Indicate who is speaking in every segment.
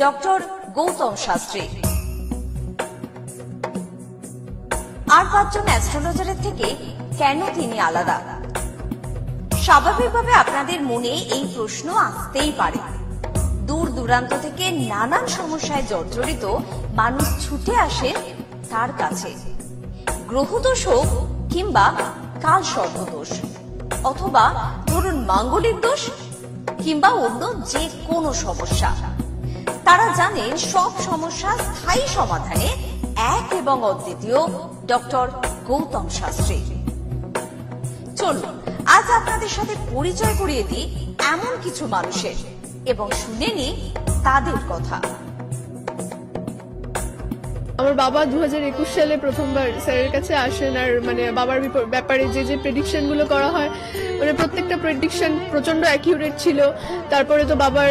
Speaker 1: Doctor Gautam Shastri. আর 5 জন অ্যাস্ট্রোলজারের থেকে কেন তিনি আলাদা? স্বাভাবিকভাবে আপনাদের মনে এই প্রশ্ন আসতেই পারে। দূর দূরান্ত থেকে নানান সমস্যায় জর্জরিত মানুষ ছুটে আসে তার কাছে। গ্রহদোষ হোক কিংবা কাল সর্পদোষ, অথবা ধরুন মাঙ্গলিক দোষ কিংবা অন্য যে কোনো সমস্যা, তারা জানেন সব সমস্যা স্থায়ী সমাধানে এক এবং অদ্বিতীয় ডক্টর গৌতম শাস্ত্রী। চলুন আজ আপনাদের সাথে পরিচয় করিয়ে দিই এমন কিছু মানুষের এবং শুনে নিই তাদের কথা।
Speaker 2: আমার বাবা 2021 সালে প্রথমবার স্যারের কাছে আসেন, আর মানে বাবার ব্যাপারে যে প্রেডিকশন গুলো করা হয়, মানে প্রত্যেকটা প্রেডিকশন প্রচন্ড অ্যাকিউরেট ছিল। তারপরে তো বাবার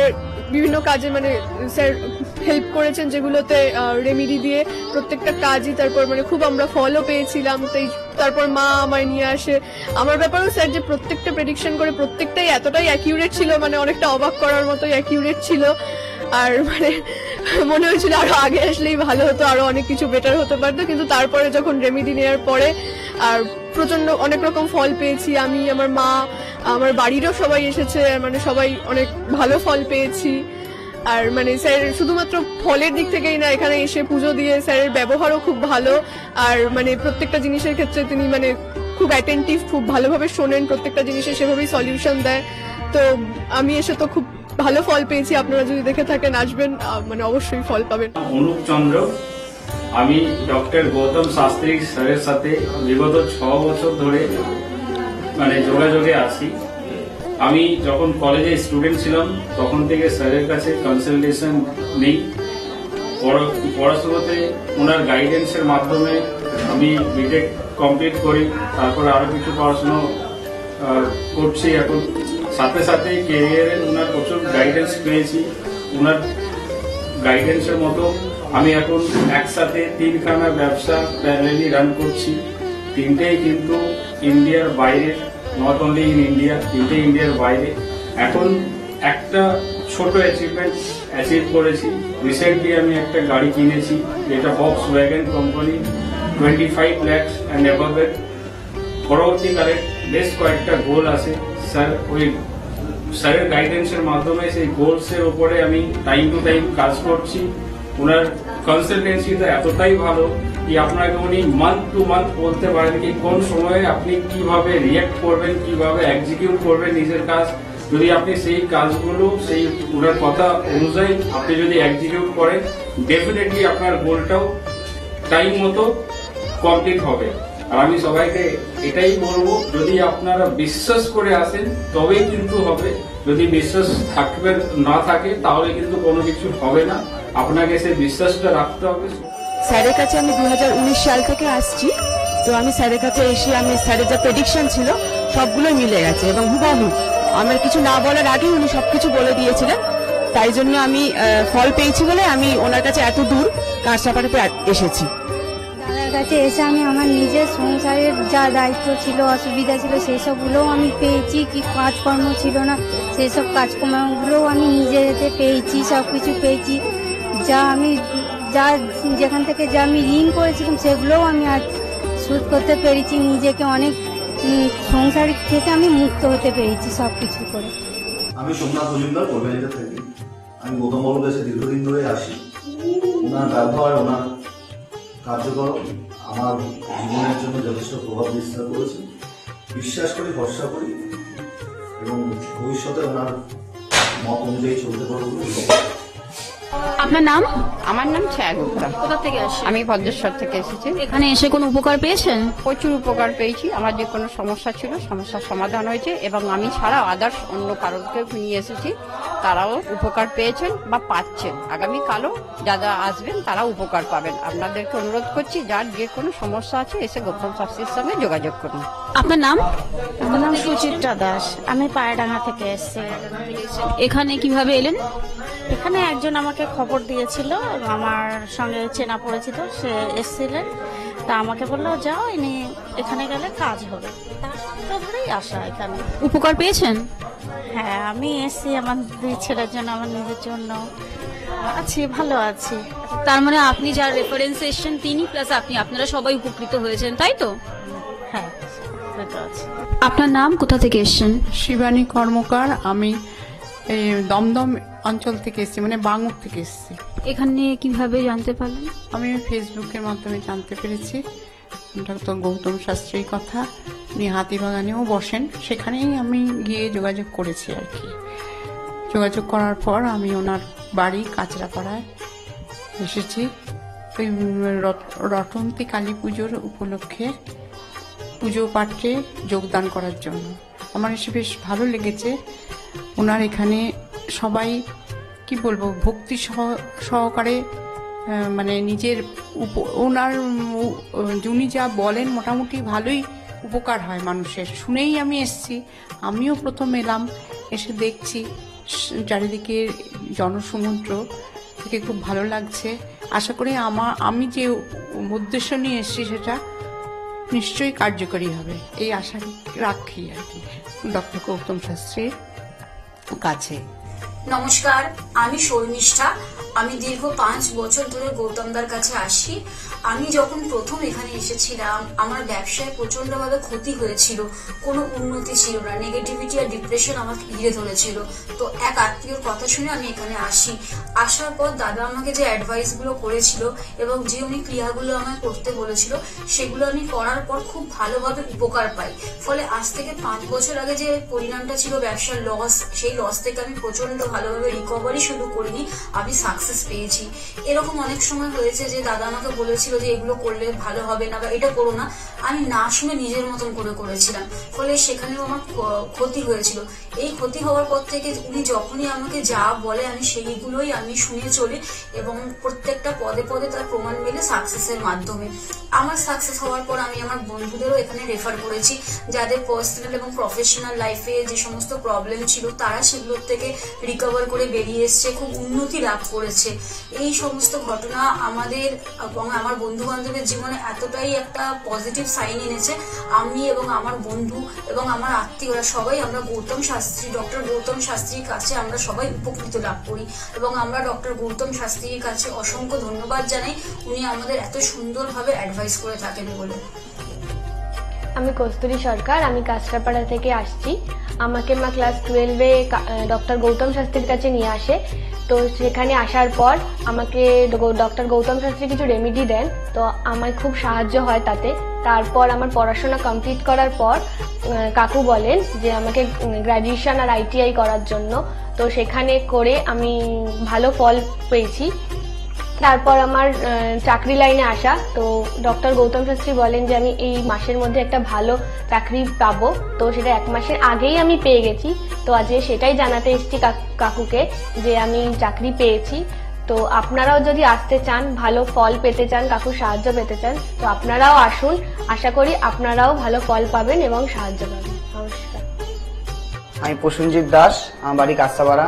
Speaker 2: বিভিন্ন কাজে মানে স্যার হেল্প করেছেন, যেগুলোতে রেমিডি দিয়ে প্রত্যেকটা কাজই তারপর মানে খুব আমরা ফলও পেয়েছিলাম। তারপর মা আমায় নিয়ে আসে। আমার ব্যাপারেও স্যার যে প্রত্যেকটা প্রেডিকশন করে প্রত্যেকটাই এতটাই অ্যাকিউরেট ছিল, মানে অনেকটা অবাক করার মতোই অ্যাকিউরেট ছিল। আর মানে মনে হয়েছিল আরো আগে আসলেই ভালো হতো, আরো অনেক কিছু বেটার হতে পারতো। কিন্তু তারপরে যখন রেমিডি নেওয়ার পরে আর প্রচন্ড অনেক রকম ফল পেয়েছি আমি, আমার মা, আমার বাড়িরও সবাই এসেছে, মানে সবাই অনেক ভালো ফল পেয়েছি। আর মানে স্যার শুধুমাত্র ফলের দিক থেকেই না, এখানে এসে পুজো দিয়ে স্যারের ব্যবহারও খুব ভালো। আর মানে প্রত্যেকটা জিনিসের ক্ষেত্রে তিনি মানে খুব অ্যাটেন্টিভ, খুব ভালোভাবে শোনেন, প্রত্যেকটা জিনিসের সেভাবেই সলিউশন দেয়। তো আমি এসে তো খুব ভালো ফল পেয়েছি। আপনারা যদি দেখে থাকেন আসবেন, মানে অবশ্যই ফল পাবেন।
Speaker 3: অনুপ চন্দ্র, আমি ডক্টর গৌতম শাস্ত্রী স্যারের সাথে বিগত 6 বছর ধরে মানে যোগাযোগে আছি। আমি যখন কলেজে স্টুডেন্ট ছিলাম তখন থেকে স্যারের কাছে কনসালটেশন নেই। পড়াশোনাতে ওনার গাইডেন্সের মাধ্যমে আমি বিটেক কমপ্লিট করি, তারপরে আরো কিছু পড়াশোনা করছি এখন। সাথে সাথে ক্যারিয়ারে ওনার প্রচুর গাইডেন্স পেয়েছি। ওনার গাইডেন্সের মতো আমি এখন একসাথে 3খানা ব্যবসা প্যারালালি রান করছি। 3টেই কিন্তু ইন্ডিয়ার বাইরে, নট অনলি ইন ইন্ডিয়া, 3টে ইন্ডিয়ার বাইরে। এখন একটা ছোট অ্যাচিভ করেছি। রিসেন্টলি আমি একটা গাড়ি কিনেছি, যেটা Volkswagen company, 25 lakhs and above এর। পরবর্তীকালে বেশ কয়েকটা গোল আছে। স্যারের গাইডেন্সের মাধ্যমে সেই গোলস এর উপরে আমি টাইম টু টাইম কাজ করছি। ওনার কনসালটেন্সিটা এতটাই ভালো কি আপনাকে উনি মান্থ টু মান্থ বলতে পারেন কি কোন সময়ে আপনি কিভাবে রিয়াক্ট করবেন, কিভাবে এক্সিকিউট করবেন নিজের কাজ। যদি আপনি সেই কাজগুলো সেই ওনার কথা অনুযায়ী আপনি যদি এক্সিকিউট করেন, ডেফিনেটলি আপনার গোলটাও টাইম মতো কমপ্লিট হবে। আর আমি সবাইকে এটাই বলবো, যদি আপনারা বিশ্বাস করে আসেন তবেই কিন্তু হবে। যদি বিশ্বাস থাকবে না থাকে তাহলে কিন্তু কোনো কিছু হবে না। আপনাকে সেই বিশ্বাসটা রাখতে হবে।
Speaker 4: স্যারের কাছে আমি 2019 সাল থেকে আসছি। তো আমি স্যারের কাছে এসে আমি স্যারের যা প্রেডিকশন ছিল সবগুলোই মিলে গেছে এবং হুবহু আমার কিছু না বলার আগে উনি সবকিছু বলে দিয়েছিলেন। তাই জন্য আমি ফল পেয়েছি বলে আমি ওনার কাছে এত দূর কাঁচরাপাড়াতে এসেছি।
Speaker 5: দাদার কাছে এসে আমি আমার নিজের সংসারের যা দায়িত্ব ছিল, অসুবিধা ছিল, সেই সবগুলোও আমি পেয়েছি। কি কাজকর্ম ছিল না, সেই সব কাজকর্মগুলোও আমি নিজের হাতে পেয়েছি, সবকিছু পেয়েছি। যেখান থেকে যা আমি ঋণ করেছিলাম সেগুলোও আমি আজ শোধ করতে পেরেছি। নিজেকে অনেক সংসার থেকে আমি মুক্ত হতে পেরেছি সবকিছু করে।
Speaker 6: আমি সোমনাথ মজুমদার কলকাতা থেকে। আমি গৌতম বাবুর কাছে দীর্ঘদিন ধরে আসি। ওনার ব্যবহার, ওনার কার্যক্রম আমার জীবনের জন্য যথেষ্ট প্রভাব বিস্তার করেছে। বিশ্বাস করি, ভরসা করি এবং ভবিষ্যতে ওনার মত অনুযায়ী চলতে পারবো।
Speaker 7: আপনার নাম?
Speaker 8: আমার নাম ছায়া গুপ্তা।
Speaker 7: কোথা থেকে আসেন?
Speaker 8: আমি ভদ্রেশ্বর থেকে এসেছি।
Speaker 7: এখানে এসে কোনো উপকার পেয়েছেন?
Speaker 8: প্রচুর উপকার পেয়েছি। আমার যে কোনো সমস্যা ছিল, সমস্যার সমাধান হয়েছে এবং আমি ছাড়া আদার্স অন্য কারোকে নিয়ে এসেছি, তারাও উপকার পেয়েছেন বা পাচ্ছেন। আগামীকালও যারা আসবেন তারা উপকার পাবেন। আপনাদেরকে অনুরোধ করছি, যার যে কোনো সমস্যা আছে এসে গৌতম শাস্ত্রীর সঙ্গে যোগাযোগ করুন।
Speaker 7: আপনার নাম?
Speaker 9: আমার নাম সুচিত্রা দাস। আমি পায়রাডাঙ্গা থেকে এসেছি।
Speaker 7: এখানে কিভাবে এলেন?
Speaker 9: এখানে একজন আমাকে খবর দিয়েছিল, আমার সঙ্গে চেনা পরিচিত, সে এসেছিলেন। তা আমাকে বললো যাও, ইনি এখানে গেলে কাজ হবে। তার সঙ্গে ধরেই আসা এখানে।
Speaker 7: উপকার পেয়েছেন?
Speaker 9: হ্যাঁ, আমি এসেছি আমার 2 ছেলের জন্য, আমার নিজের জন্য। আছি, ভালো আছি।
Speaker 7: তার মানে আপনি যার রেফারেন্স এসেছেন তিনি প্লাস আপনারা সবাই উপকৃত হয়েছেন, তাই তো?
Speaker 9: হ্যাঁ, ভালো আছি।
Speaker 7: আপনার নাম, কোথা থেকে এসেছেন?
Speaker 8: শিবানী কর্মকার। আমি এই দমদম অঞ্চল থেকে এসেছি, মানে বাঙুর থেকে এসেছি।
Speaker 7: এখানে কিভাবে জানতে পারলেন?
Speaker 8: আমি ফেসবুকের মাধ্যমে জানতে পেরেছি ডক্টর গৌতম শাস্ত্রীর কথা। উনি হাতিবাগানেও বসেন, সেখানেই আমি গিয়ে যোগাযোগ করেছি আর কি। যোগাযোগ করার পর আমি ওনার বাড়ি কাঁচরাপাড়ায় এসেছি ওই রটন্তী কালী পুজোর উপলক্ষে পুজো পাঠে যোগদান করার জন্য। আমার এসে বেশ ভালো লেগেছে। ওনার এখানে সবাই কি বলবো ভক্তি সহকারে মানে নিজের ওনার উনি যা বলেন মোটামুটি ভালোই উপকার হয় মানুষের। শুনেই আমি এসেছি, আমিও প্রথম এলাম, এসে দেখছি চারিদিকে জনসমুদ্র থেকে খুব ভালো লাগছে। আশা করি আমি যে উদ্দেশ্য নিয়ে এসেছি সেটা নিশ্চয়ই কার্যকরী হবে, এই আশা রাখি আর কি ডক্টর গৌতম শাস্ত্রীর কাছে।
Speaker 10: নমস্কার, আমি শর্মিষ্ঠা। আমি দীর্ঘ 5 বছর ধরে গৌতমদার কাছে আসি। আমি যখন প্রথম এখানে এসেছিলাম আমার ব্যবসায় প্রচন্ডভাবে ক্ষতি হয়েছিল, কোনো উন্নতি ছিল না, নেগেটিভিটি আর ডিপ্রেশন আমাকে ঘিরে ধরেছিল। তো এক আত্মীয়র কথা শুনে আমি এখানে আসি। আসার পর দাদা আমাকে যে অ্যাডভাইস গুলো করেছিল এবং যে উনি ক্রিয়াগুলো আমায় করতে বলেছিল সেগুলো আমি করার পর খুব ভালোভাবে উপকার পাই। ফলে আজ থেকে 5 বছর আগে যে পরিণামটা ছিল ব্যবসার লস, সেই লস থেকে আমি প্রচন্ড ভালোভাবে রিকভারি শুরু করিনি, আমি সাকসেস পেয়েছি। এরকম অনেক সময় হয়েছে যে দাদা আমাকে বলেছিল যে এগুলো করলে ভালো হবে না বা এটা করো না, আমি না শুনে নিজের মতন করে করেছিলাম, ফলে সেখানেও আমার ক্ষতি হয়েছিল। এই ক্ষতি হওয়ার পর থেকে উনি যখনই আমাকে যা বলে আমি সেইগুলোই আমি শুনে চলি এবং প্রত্যেকটা পদে পদে তার প্রমাণ মেলে সাকসেসের মাধ্যমে। আমার সাকসেস হওয়ার পর আমি আমার বন্ধুদেরও এখানে রেফার করেছি, যাদের পার্সোনাল এবং প্রফেশনাল লাইফে যে সমস্ত প্রবলেম ছিল তারা সেগুলোর থেকে রিকভার করে বেরিয়ে এসছে, খুব উন্নতি লাভ করেছে। এই সমস্ত ঘটনা আমাদের এবং আমার বন্ধু বান্ধবের জীবনে এতটাই একটা পজিটিভ সাইন এনেছে, আমি এবং আমার বন্ধু এবং আমার আত্মীয়রা সবাই আমরা ডক্টর গৌতম শাস্ত্রীর কাছে আমরা সবাই উপকৃত লাভ করি এবং আমরা ডক্টর গৌতম শাস্ত্রীর কাছে অসংখ্য ধন্যবাদ জানাই, উনি আমাদের এত সুন্দরভাবে অ্যাডভাইস করে থাকেন বলে।
Speaker 11: আমি কস্তুরী সরকার, আমি কাঁচরাপাড়া থেকে আসছি। আমাকে মা ক্লাস 12-এ ডক্টর গৌতম শাস্ত্রীর কাছে নিয়ে আসে। তো সেখানে আসার পর আমাকে ডক্টর গৌতম শাস্ত্রী কিছু রেমেডি দেন, তো আমার খুব সাহায্য হয় তাতে। তারপর আমার পড়াশোনা কমপ্লিট করার পর কাকু বলেন যে আমাকে গ্র্যাজুয়েশন আর ITI করার জন্য, তো সেখানে করে আমি ভালো ফল পেয়েছি। তারপর আমার চাকরি লাইনে আসা, তো ডক্টর গৌতম শাস্ত্রী বলেন যে আমি এই মাসের মধ্যে একটা ভালো চাকরি পাবো, তো সেটা 1 মাসের আগেই আমি পেয়ে গেছি। তো আজকে সেটাই জানাতে এসেছি কাকুকে যে আমি চাকরি পেয়েছি। তো আপনারাও যদি আসতে চান, ভালো ফল পেতে চান, কাকুর সাহায্য পেতে চান, তো আপনারাও আসুন। আশা করি আপনারাও ভালো ফল পাবেন এবং সাহায্য পাবেন। নমস্কার।
Speaker 12: আমি প্রসেনজিৎ দাস, আমার বাড়ি কাঁচরাপাড়া।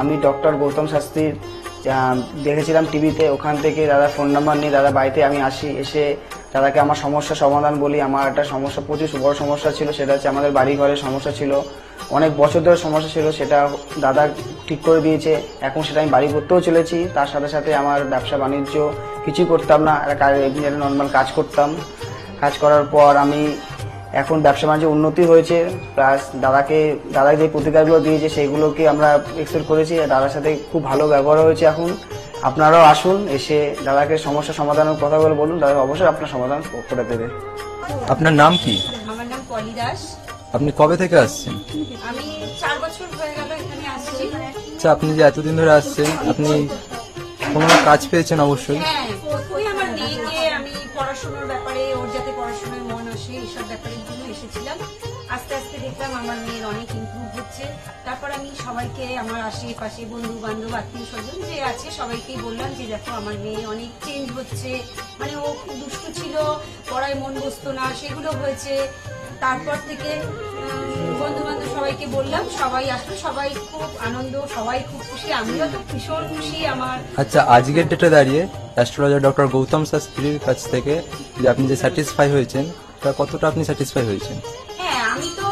Speaker 12: আমি ডক্টর গৌতম শাস্ত্রীর দেখেছিলাম টিভিতে, ওখান থেকে দাদার ফোন নাম্বার নিয়ে দাদা বাড়িতে আমি আসি। এসে দাদাকে আমার সমস্যার সমাধান বলি। আমার একটা সমস্যা, প্রচুর বড় সমস্যা ছিল, সেটা হচ্ছে আমাদের বাড়ি ঘরের সমস্যা ছিল, অনেক বছর ধরে সমস্যা ছিল, সেটা দাদা ঠিক করে দিয়েছে। এখন সেটা আমি বাড়ি করতেও চলেছি। তার সাথে সাথে আমার ব্যবসা বাণিজ্য কিছুই করতাম না, একটা নর্মাল কাজ করতাম। কাজ করার পর আমি এখন ব্যবসা বাণিজ্য উন্নতি হয়েছে, প্লাস দাদা যে প্রতিকারগুলো দিয়েছে সেগুলোকে আমরা এক্সেপ্ট করেছি। দাদার সাথে খুব ভালো ব্যবহার হয়েছে। এখন আপনারাও আসুন, এসে দাদাকে সমস্যা সমাধানের কথা বলে বলুন, দাদা অবশ্যই আপনার সমাধান করে দেবে।
Speaker 13: আপনার নাম কি?
Speaker 14: আমার নাম পলি দাস।
Speaker 13: আপনি কবে থেকে আসছেন?
Speaker 14: আমি 4 বছর হয়ে গেল এখানে আসছি।
Speaker 13: আচ্ছা, আপনি যে এতদিন ধরে আসছেন, আপনি কোনো কাজ পেয়েছেন? অবশ্যই।
Speaker 14: হ্যাঁ, ওই আমার মেয়েকে আমি পড়াশোনার ব্যাপারে, ওর যাতে পড়াশোনায় মন আসে এইসব ব্যাপারের জন্য এসেছিলাম। আস্তে আস্তে দেখলাম আমার মেয়ের অনেক ইমপ্রুভ হচ্ছে। তারপর আমি সবাইকে, আমার আশেপাশে বন্ধু বান্ধব আত্মীয় স্বজন যে আছে সবাইকেই বললাম যে দেখো আমার মেয়ে অনেক চেঞ্জ হচ্ছে, মানে ও খুব দুষ্ট ছিল, পড়ায় মন বসতো না, সেগুলো হয়েছে। তারপর থেকে বন্ধু বান্ধব সবাইকে বললাম, সবাই আসলো, সবাই খুব আনন্দ, সবাই খুব খুশি, আমিও তো ভীষণ খুশি। আমার
Speaker 13: আচ্ছা, আজকের ডেটে দাঁড়িয়ে অ্যাস্ট্রোলজার ডক্টর গৌতম শাস্ত্রীর কাছ থেকে যে আপনি যে স্যাটিসফাই হয়েছেন, তা কতটা আপনি স্যাটিসফাই হয়েছেন?
Speaker 14: হ্যাঁ, আমি তো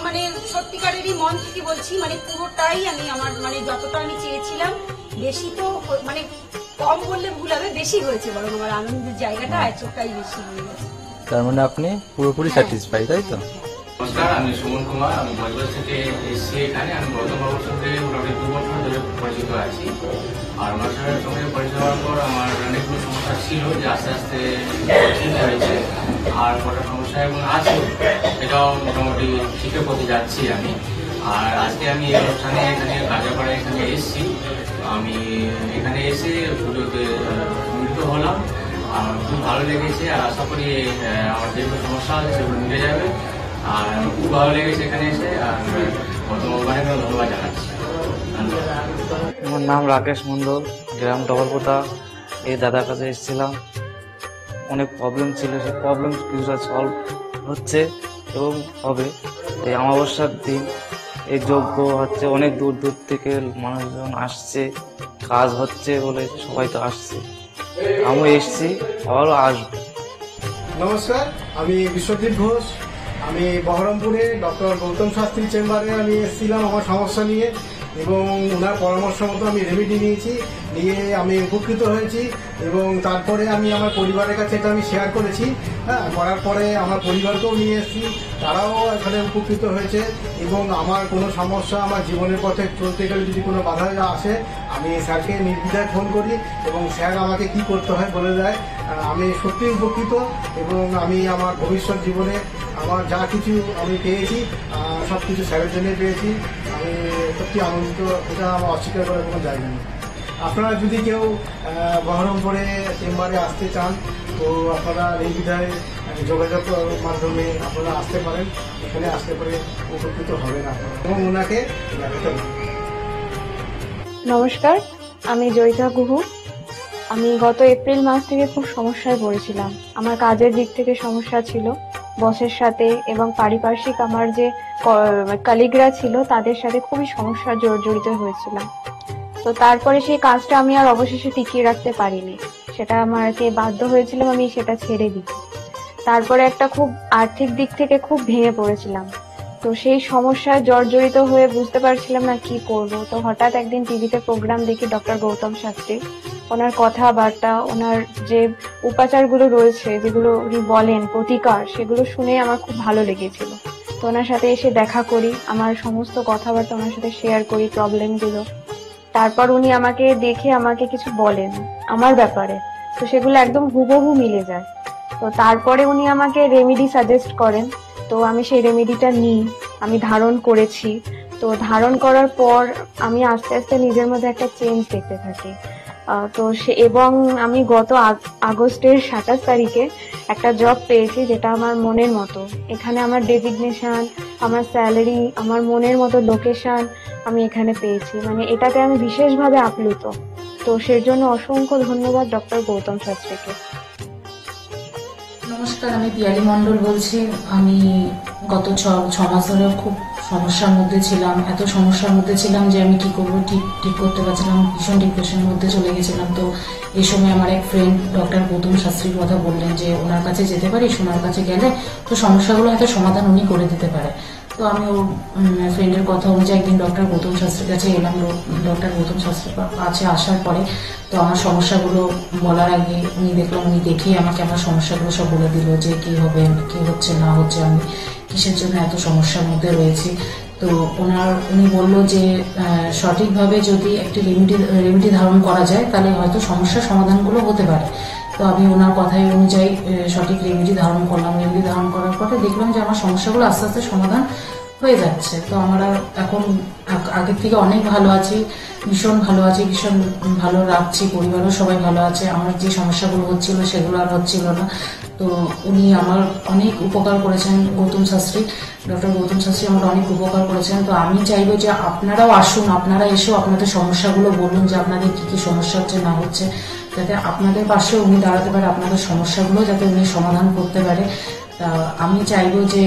Speaker 14: মানে সত্যিকারের হৃদয়েরই মন থেকে বলছি, মানে পুরোটাই আমি আমার মানে যতটা আমি চেয়েছিলাম, বেশি তো মানে কম বললে ভুল হবে, বেশি হয়েছে, বরং আমার আনন্দের জায়গাটা এতটাই বেশি হয়ে গেছে।
Speaker 13: তার মানে আপনি পুরোপুরি স্যাটিসফাই, তাই তো?
Speaker 15: নমস্কার, আমি সুমন কুমার, আমি বজবজ থেকে এসেছি এখানে। আমি গৌতমবাবুর সঙ্গে মোটামুটি 2 বছর ধরে পরিচিত আছি। আর ওনার সঙ্গে পরিচিত হওয়ার পর আমার অনেকগুলো সমস্যা ছিল, যে আস্তে আস্তে ঠিক হয়েছে। আর কটা সমস্যা এবং আছে, এটাও মোটামুটি ঠিকই করতে যাচ্ছি আমি। আর আজকে আমি এই অনুষ্ঠানে এখানে কার্যকরে এখানে এসেছি। আমি এখানে এসে পুজোতে মিলিত হলাম, আমার খুব ভালো লেগেছে। আর আশা করি আমার যেগুলো সমস্যা আছে সেগুলো মিলে যাবে। আর খুব ভালো লেগেছে এখানে এসে। আর অনেক ধন্যবাদ জানাচ্ছি।
Speaker 16: আমার নাম রাকেশ মন্ডল, গ্রাম ডবলপোতা। এই দাদার কাছে এসেছিলাম, অনেক প্রবলেম ছিল, সেই প্রবলেম কিছুটা সলভ হচ্ছে এবং হবে। এই অমাবস্যার দিন এই যজ্ঞ হচ্ছে, অনেক দূর দূর থেকে মানুষজন আসছে, কাজ হচ্ছে বলে সবাই তো আসছে, আমিও এসছি, আবারও আসবো।
Speaker 17: নমস্কার, আমি বিশ্বজিৎ ঘোষ। আমি বহরমপুরে ডক্টর গৌতম শাস্ত্রী চেম্বারে আমি এসেছিলাম আমার সমস্যা নিয়ে, এবং ওনার পরামর্শ মতো আমি রেমেডি নিয়ে আমি উপকৃত হয়েছি। এবং তারপরে আমি আমার পরিবারের কাছে এটা আমি শেয়ার করেছি। করার পরে আমার পরিবারকেও নিয়ে এসেছি, তারাও এখানে উপকৃত হয়েছে। এবং আমার কোনো সমস্যা, আমার জীবনের পথে চলতে গেলে যদি কোনো বাধা আসে, আমি স্যারকে নির্দ্বিধায় ফোন করি এবং স্যার আমাকে কি করতে হয় বলে দেয়। আমি সত্যিই উপকৃত, এবং আমি আমার ভবিষ্যৎ জীবনে আমার যা কিছু আমি পেয়েছি সব কিছু স্যারের জন্যই পেয়েছি। আমি সত্যি আনন্দিত, এটা আমার অস্বীকার করার কোনো জায়গা নেই। আপনারা যদি কেউ বহরমপুরে চেম্বারে আসতে চান, তো আপনারা নির্দ্বিধায় যোগাযোগ মাধ্যমে আপনারা আসতে পারেন। এখানে আসতে পারে উপকৃত হবেন আপনারা, এবং ওনাকে দেখাতে পারেন।
Speaker 11: নমস্কার, আমি জয়িতা গুহু। আমি গত এপ্রিল মাস থেকে খুব সমস্যায় পড়েছিলাম। আমার কাজের দিক থেকে সমস্যা ছিল, বসের সাথে এবং পারিপার্শ্বিক আমার যে কলিগরা ছিল তাদের সাথে খুবই সমস্যা জড়িত হয়েছিলাম। তো তারপরে সেই কাজটা আমি আর অবশেষে টিকিয়ে রাখতে পারিনি, সেটা আমাকে বাধ্য হয়েছিলাম আমি সেটা ছেড়ে দিতে। তারপরে একটা খুব আর্থিক দিক থেকে খুব ভেঙে পড়েছিলাম। তো সেই সমস্যায় জর্জরিত হয়ে বুঝতে পারছিলাম না কি করব। তো হঠাৎ একদিন টিভিতে প্রোগ্রাম দেখি ডক্টর গৌতম শাস্ত্রী, ওনার কথাবার্তা, ওনার যে উপাচারগুলো রয়েছে, যেগুলো উনি বলেন প্রতিকার, সেগুলো শুনে আমার খুব ভালো লেগেছিল। তো ওনার সাথে এসে দেখা করি, আমার সমস্ত কথাবার্তা ওনার সাথে শেয়ার করি, প্রবলেমগুলো। তারপর উনি আমাকে দেখে আমাকে কিছু বলেন আমার ব্যাপারে, তো সেগুলো একদম হুবহু মিলে যায়। তো তারপরে উনি আমাকে রেমেডি সাজেস্ট করেন, তো আমি সেই রেমেডিটা নিই, আমি ধারণ করেছি। তো ধারণ করার পর আমি আস্তে আস্তে নিজের মধ্যে একটা চেঞ্জ দেখতে থাকি। তো এবং আমি গত আগস্টের 27 তারিখে একটা জব পেয়েছি, যেটা আমার মনের মতো। এখানে আমার ডেজিগনেশন, আমার স্যালারি, আমার মনের মতো লোকেশন আমি এখানে পেয়েছি, মানে এটাতে আমি বিশেষভাবে আপ্লুত। তো সেই জন্য অসংখ্য ধন্যবাদ ডক্টর গৌতম শাস্ত্রীকে।
Speaker 18: নমস্কার, আমি পিয়ালি মন্ডল বলছি। আমি গত ছ মাস ধরে খুব সমস্যার মধ্যে ছিলাম, এত সমস্যার মধ্যে ছিলাম যে আমি কি করবো ঠিক করতে পারছিলাম, ভীষণ ডিপ্রেশনের মধ্যে চলে গেছিলাম। তো এই সময় আমার এক ফ্রেন্ড ডক্টর গৌতম শাস্ত্রীর কথা বললেন যে ওনার কাছে যেতে পারিস, ওনার কাছে গেলে তো সমস্যাগুলো হয়তো সমাধান উনি করে দিতে পারে। তো আমি ওর ফ্রেন্ডের কথা অনুযায়ী একদিন ডক্টর গৌতম শাস্ত্রীর কাছে এলাম। ডক্টর গৌতম শাস্ত্রীর কাছে আসার পরে তো আমার সমস্যাগুলো বলার আগে উনি দেখলাম, উনি দেখেই আমাকে আমার সমস্যাগুলো সব বলে দিল যে কি হবে, কি হচ্ছে না হচ্ছে, আমি কিসের জন্য এত সমস্যার মধ্যে রয়েছি। তো উনি বলল যে সঠিকভাবে যদি একটি রেমেডি ধারণ করা যায় তাহলে হয়তো সমস্যার সমাধানগুলো হতে পারে। তো আমি ওনার কথাই অনুযায়ী সঠিক রেমেডি ধারণ করলাম। রেমেডি ধারণ করার পরে দেখলাম যে আমার সমস্যাগুলো আস্তে আস্তে সমাধান হয়ে যাচ্ছে। তো আমরা এখন আগের থেকে অনেক ভালো আছি, ভীষণ ভালো আছি, ভীষণ ভালো রাখছি, পরিবারও সবাই ভালো আছে। আমার যে সমস্যাগুলো হচ্ছিল সেগুলো আর হচ্ছিল না। তো উনি আমার অনেক উপকার করেছেন, গৌতম শাস্ত্রী, ডক্টর গৌতম শাস্ত্রী আমার অনেক উপকার করেছেন। তো আমি চাইবো যে আপনারাও আসুন, আপনারা এসেও আপনাদের সমস্যাগুলো বলুন যে আপনাদের কি কি সমস্যা হচ্ছে না হচ্ছে, যাতে আপনাদের পাশে উনি দাঁড়াতে পারে, আপনাদের সমস্যাগুলো যাতে উনি সমাধান করতে পারে। আমি চাইবো যে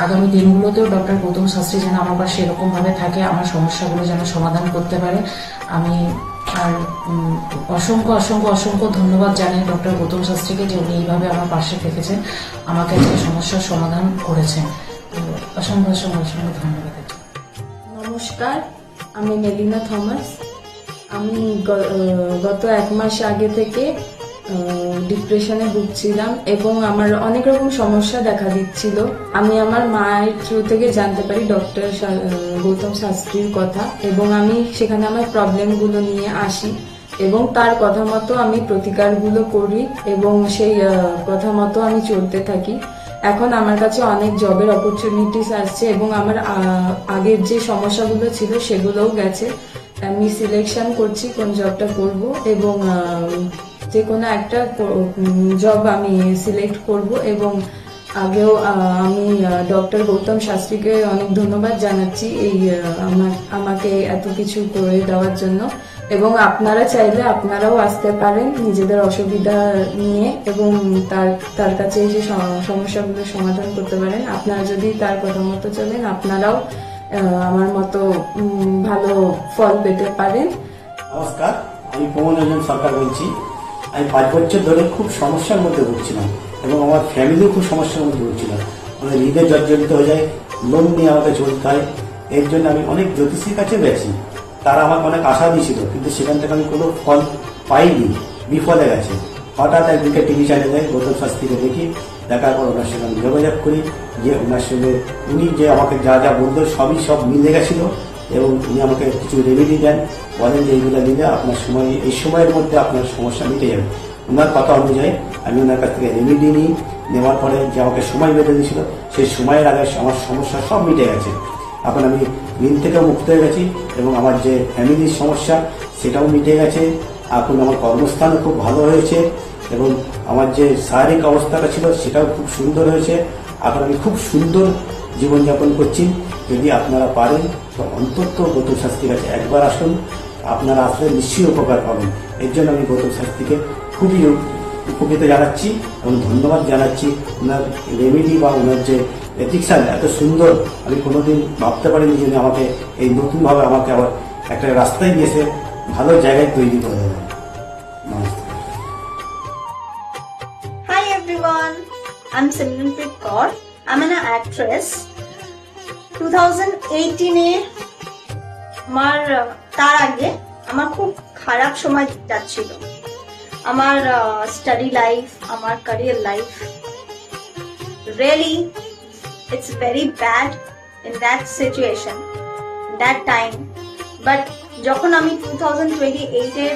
Speaker 18: আগামী দিনগুলোতেও ডক্টর গৌতম শাস্ত্রী যেন আমার পাশে এরকম ভাবে থাকে, আমার সমস্যাগুলো যেন সমাধান করতে পারে। আমি আর অসংখ্য অসংখ্য অসংখ্য ধন্যবাদ জানাই ডক্টর গৌতম শাস্ত্রীকে যে উনি এইভাবে আমার পাশে থেকেছেন, আমাকে আজকে সমস্যার সমাধান করেছেন। তো অসংখ্য অসংখ্য অসংখ্য ধন্যবাদ।
Speaker 19: নমস্কার, আমি মেলিনা থমাস। আমি গত 1 মাস আগে থেকে ডিপ্রেশনে ভুগছিলাম এবং আমার অনেক রকম সমস্যা দেখা দিচ্ছিল। আমি আমার মায়ের থ্রু থেকে জানতে পারি ডক্টর গৌতম শাস্ত্রীর কথা এবং আমি সেখানে আমার প্রবলেমগুলো নিয়ে আসি এবং তার কথা মতো আমি প্রতিকারগুলো করি এবং সেই কথা মতো আমি চলতে থাকি। এখন আমার কাছে অনেক জবের অপরচুনিটিস আসছে এবং আমার আগের যে সমস্যাগুলো ছিল সেগুলোও গেছে। আমি সিলেকশন করছি কোন জবটা করব এবং যে কোনো একটা জব আমি সিলেক্ট করব এবং আগেও আমি ডক্টর গৌতম শাস্ত্রীকে অনেক ধন্যবাদ জানাচ্ছি এই আমাকে এত কিছু করে দেওয়ার জন্য। এবং আপনারা চাইলে আপনারাও আসতে পারেন নিজেদের অসুবিধা নিয়ে এবং তার কাছে এসে সমস্যাগুলো সমাধান করতে পারেন। আপনারা যদি তার কথা মতো চলেন আপনারাও আমার মতো ভালো ফল পেতে পারেন।
Speaker 20: নমস্কার, আমি প্রমোদ রঞ্জন সরকার বলছি। আমি 5 বছর ধরে খুব সমস্যার মধ্যে ভুগছিলাম এবং আমার ফ্যামিলিও খুব সমস্যার মধ্যে ভুগছিলাম। মানে হৃদয় জর্জরিত হয়ে যায়, লোন নিয়ে আমাকে চলতে হয়। এর জন্য আমি অনেক জ্যোতিষীর কাছে গেছি, তারা আমাকে অনেক আশা দিয়েছিল, কিন্তু সেখান থেকে আমি কোনো ফল পাইনি, বিফলে গেছে। হঠাৎ একদিকে টিভি চ্যানেলে গৌতম শাস্ত্রীকে দেখি, দেখার পর ওনার সঙ্গে আমি যোগাযোগ করি যে ওনার সঙ্গে উনি যে আমাকে যা যা বলতো সব মিলে গেছিল এবং উনি আমাকে কিছু রেমেডি দেন, বলেন যে এইগুলো নিলে আপনার এই সময়ের মধ্যে আপনার সমস্যা মিটে যাবে। ওনার কথা অনুযায়ী আমি ওনার কাছ থেকে রেমেডি নিই, নেওয়ার পরে যে আমাকে সময় বেঁধে দিয়েছিল সেই সময়ের আগে আমার সমস্যা সব মিটে গেছে। এখন আমি ঋণ থেকেও মুক্ত হয়ে গেছি এবং আমার যে ফ্যামিলির সমস্যা সেটাও মিটে গেছে। এখন আমার কর্মস্থানও খুব ভালো হয়েছে এবং আমার যে শারীরিক অবস্থাটা ছিল সেটাও খুব সুন্দর হয়েছে। এখন আমি খুব সুন্দর জীবনযাপন করছি। যদি আপনারা পারেন তো অন্তত গৌতম শাস্ত্রীর কাছে একবার আসুন, আপনারা আসলে নিশ্চয়ই উপকার পাবেন। এর জন্য আমি গৌতম শাস্ত্রীকে খুবই উপকৃত জানাচ্ছি এবং ধন্যবাদ জানাচ্ছি। ওনার রেমেডি বা ওনার যে এথিক্সাল এত সুন্দর, আমি কোনোদিন ভাবতে পারিনি যে আমাকে এই নতুনভাবে আমাকে আবার একটা রাস্তায় দিয়েছে, ভালো জায়গায় তৈরি করে দেবে।
Speaker 21: Hi everyone, I'm Simranpreet Kaur. I'm an actress. 2018-এ তার আগে আমার খুব খারাপ সময় যাচ্ছিল। আমার স্টাডি লাইফ, আমার career life, really it's very bad in that situation, that time. But যখন আমি 2028-এর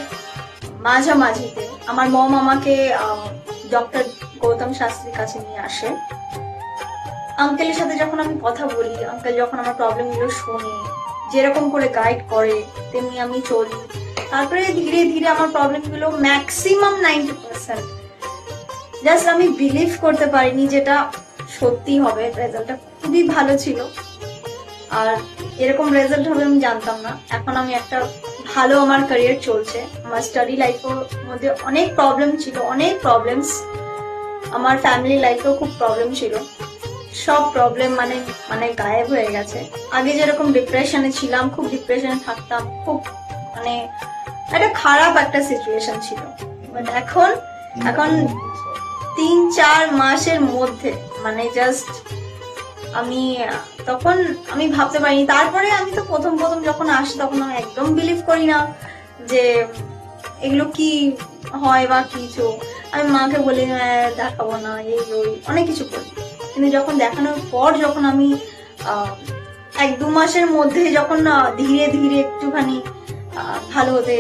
Speaker 21: মাঝামাঝিতে আমার মম আমাকে ডক্টর গৌতম শাস্ত্রীর কাছে নিয়ে আসে। আঙ্কেলের সাথে যখন আমি কথা বলি, আঙ্কেল যখন আমার প্রবলেমগুলো শোনে, যেরকম করে গাইড করে তেমনি আমি চলি। তারপরে ধীরে ধীরে আমার প্রবলেমগুলো ম্যাক্সিমাম 90% জাস্ট আমি বিলিভ করতে পারিনি যেটা সত্যি হবে। রেজাল্টটা খুবই ভালো ছিল আর এরকম রেজাল্ট হবে আমি জানতাম না। এখন আমি একটা ভালো আমার ক্যারিয়ার চলছে। আমার স্টাডি লাইফের মধ্যে অনেক প্রবলেম ছিল, অনেক প্রবলেমস। আমার ফ্যামিলি লাইফেও খুব প্রবলেম ছিল, সব প্রবলেম মানে গায়েব হয়ে গেছে। আগে যেরকম ডিপ্রেশনে ছিলাম, খুব ডিপ্রেশনে থাকতাম, খুব মানে একটা খারাপ একটা সিচুয়েশন ছিল। বাট এখন 3-4 মাসের মধ্যে মানে জাস্ট তখন আমি ভাবতে পারিনি। তারপরে আমি তো প্রথম যখন আসি তখন আমি একদম বিলিভ করি না যে এগুলো কি হয় বা কিছু। আমি মাকে বলি দেখাবো না, এই ওই অনেক কিছু বলি, কিন্তু যখন দেখানোর পর যখন আমি 1-2 মাসের মধ্যে যখন ধীরে ধীরে একটুখানি ভালো হতে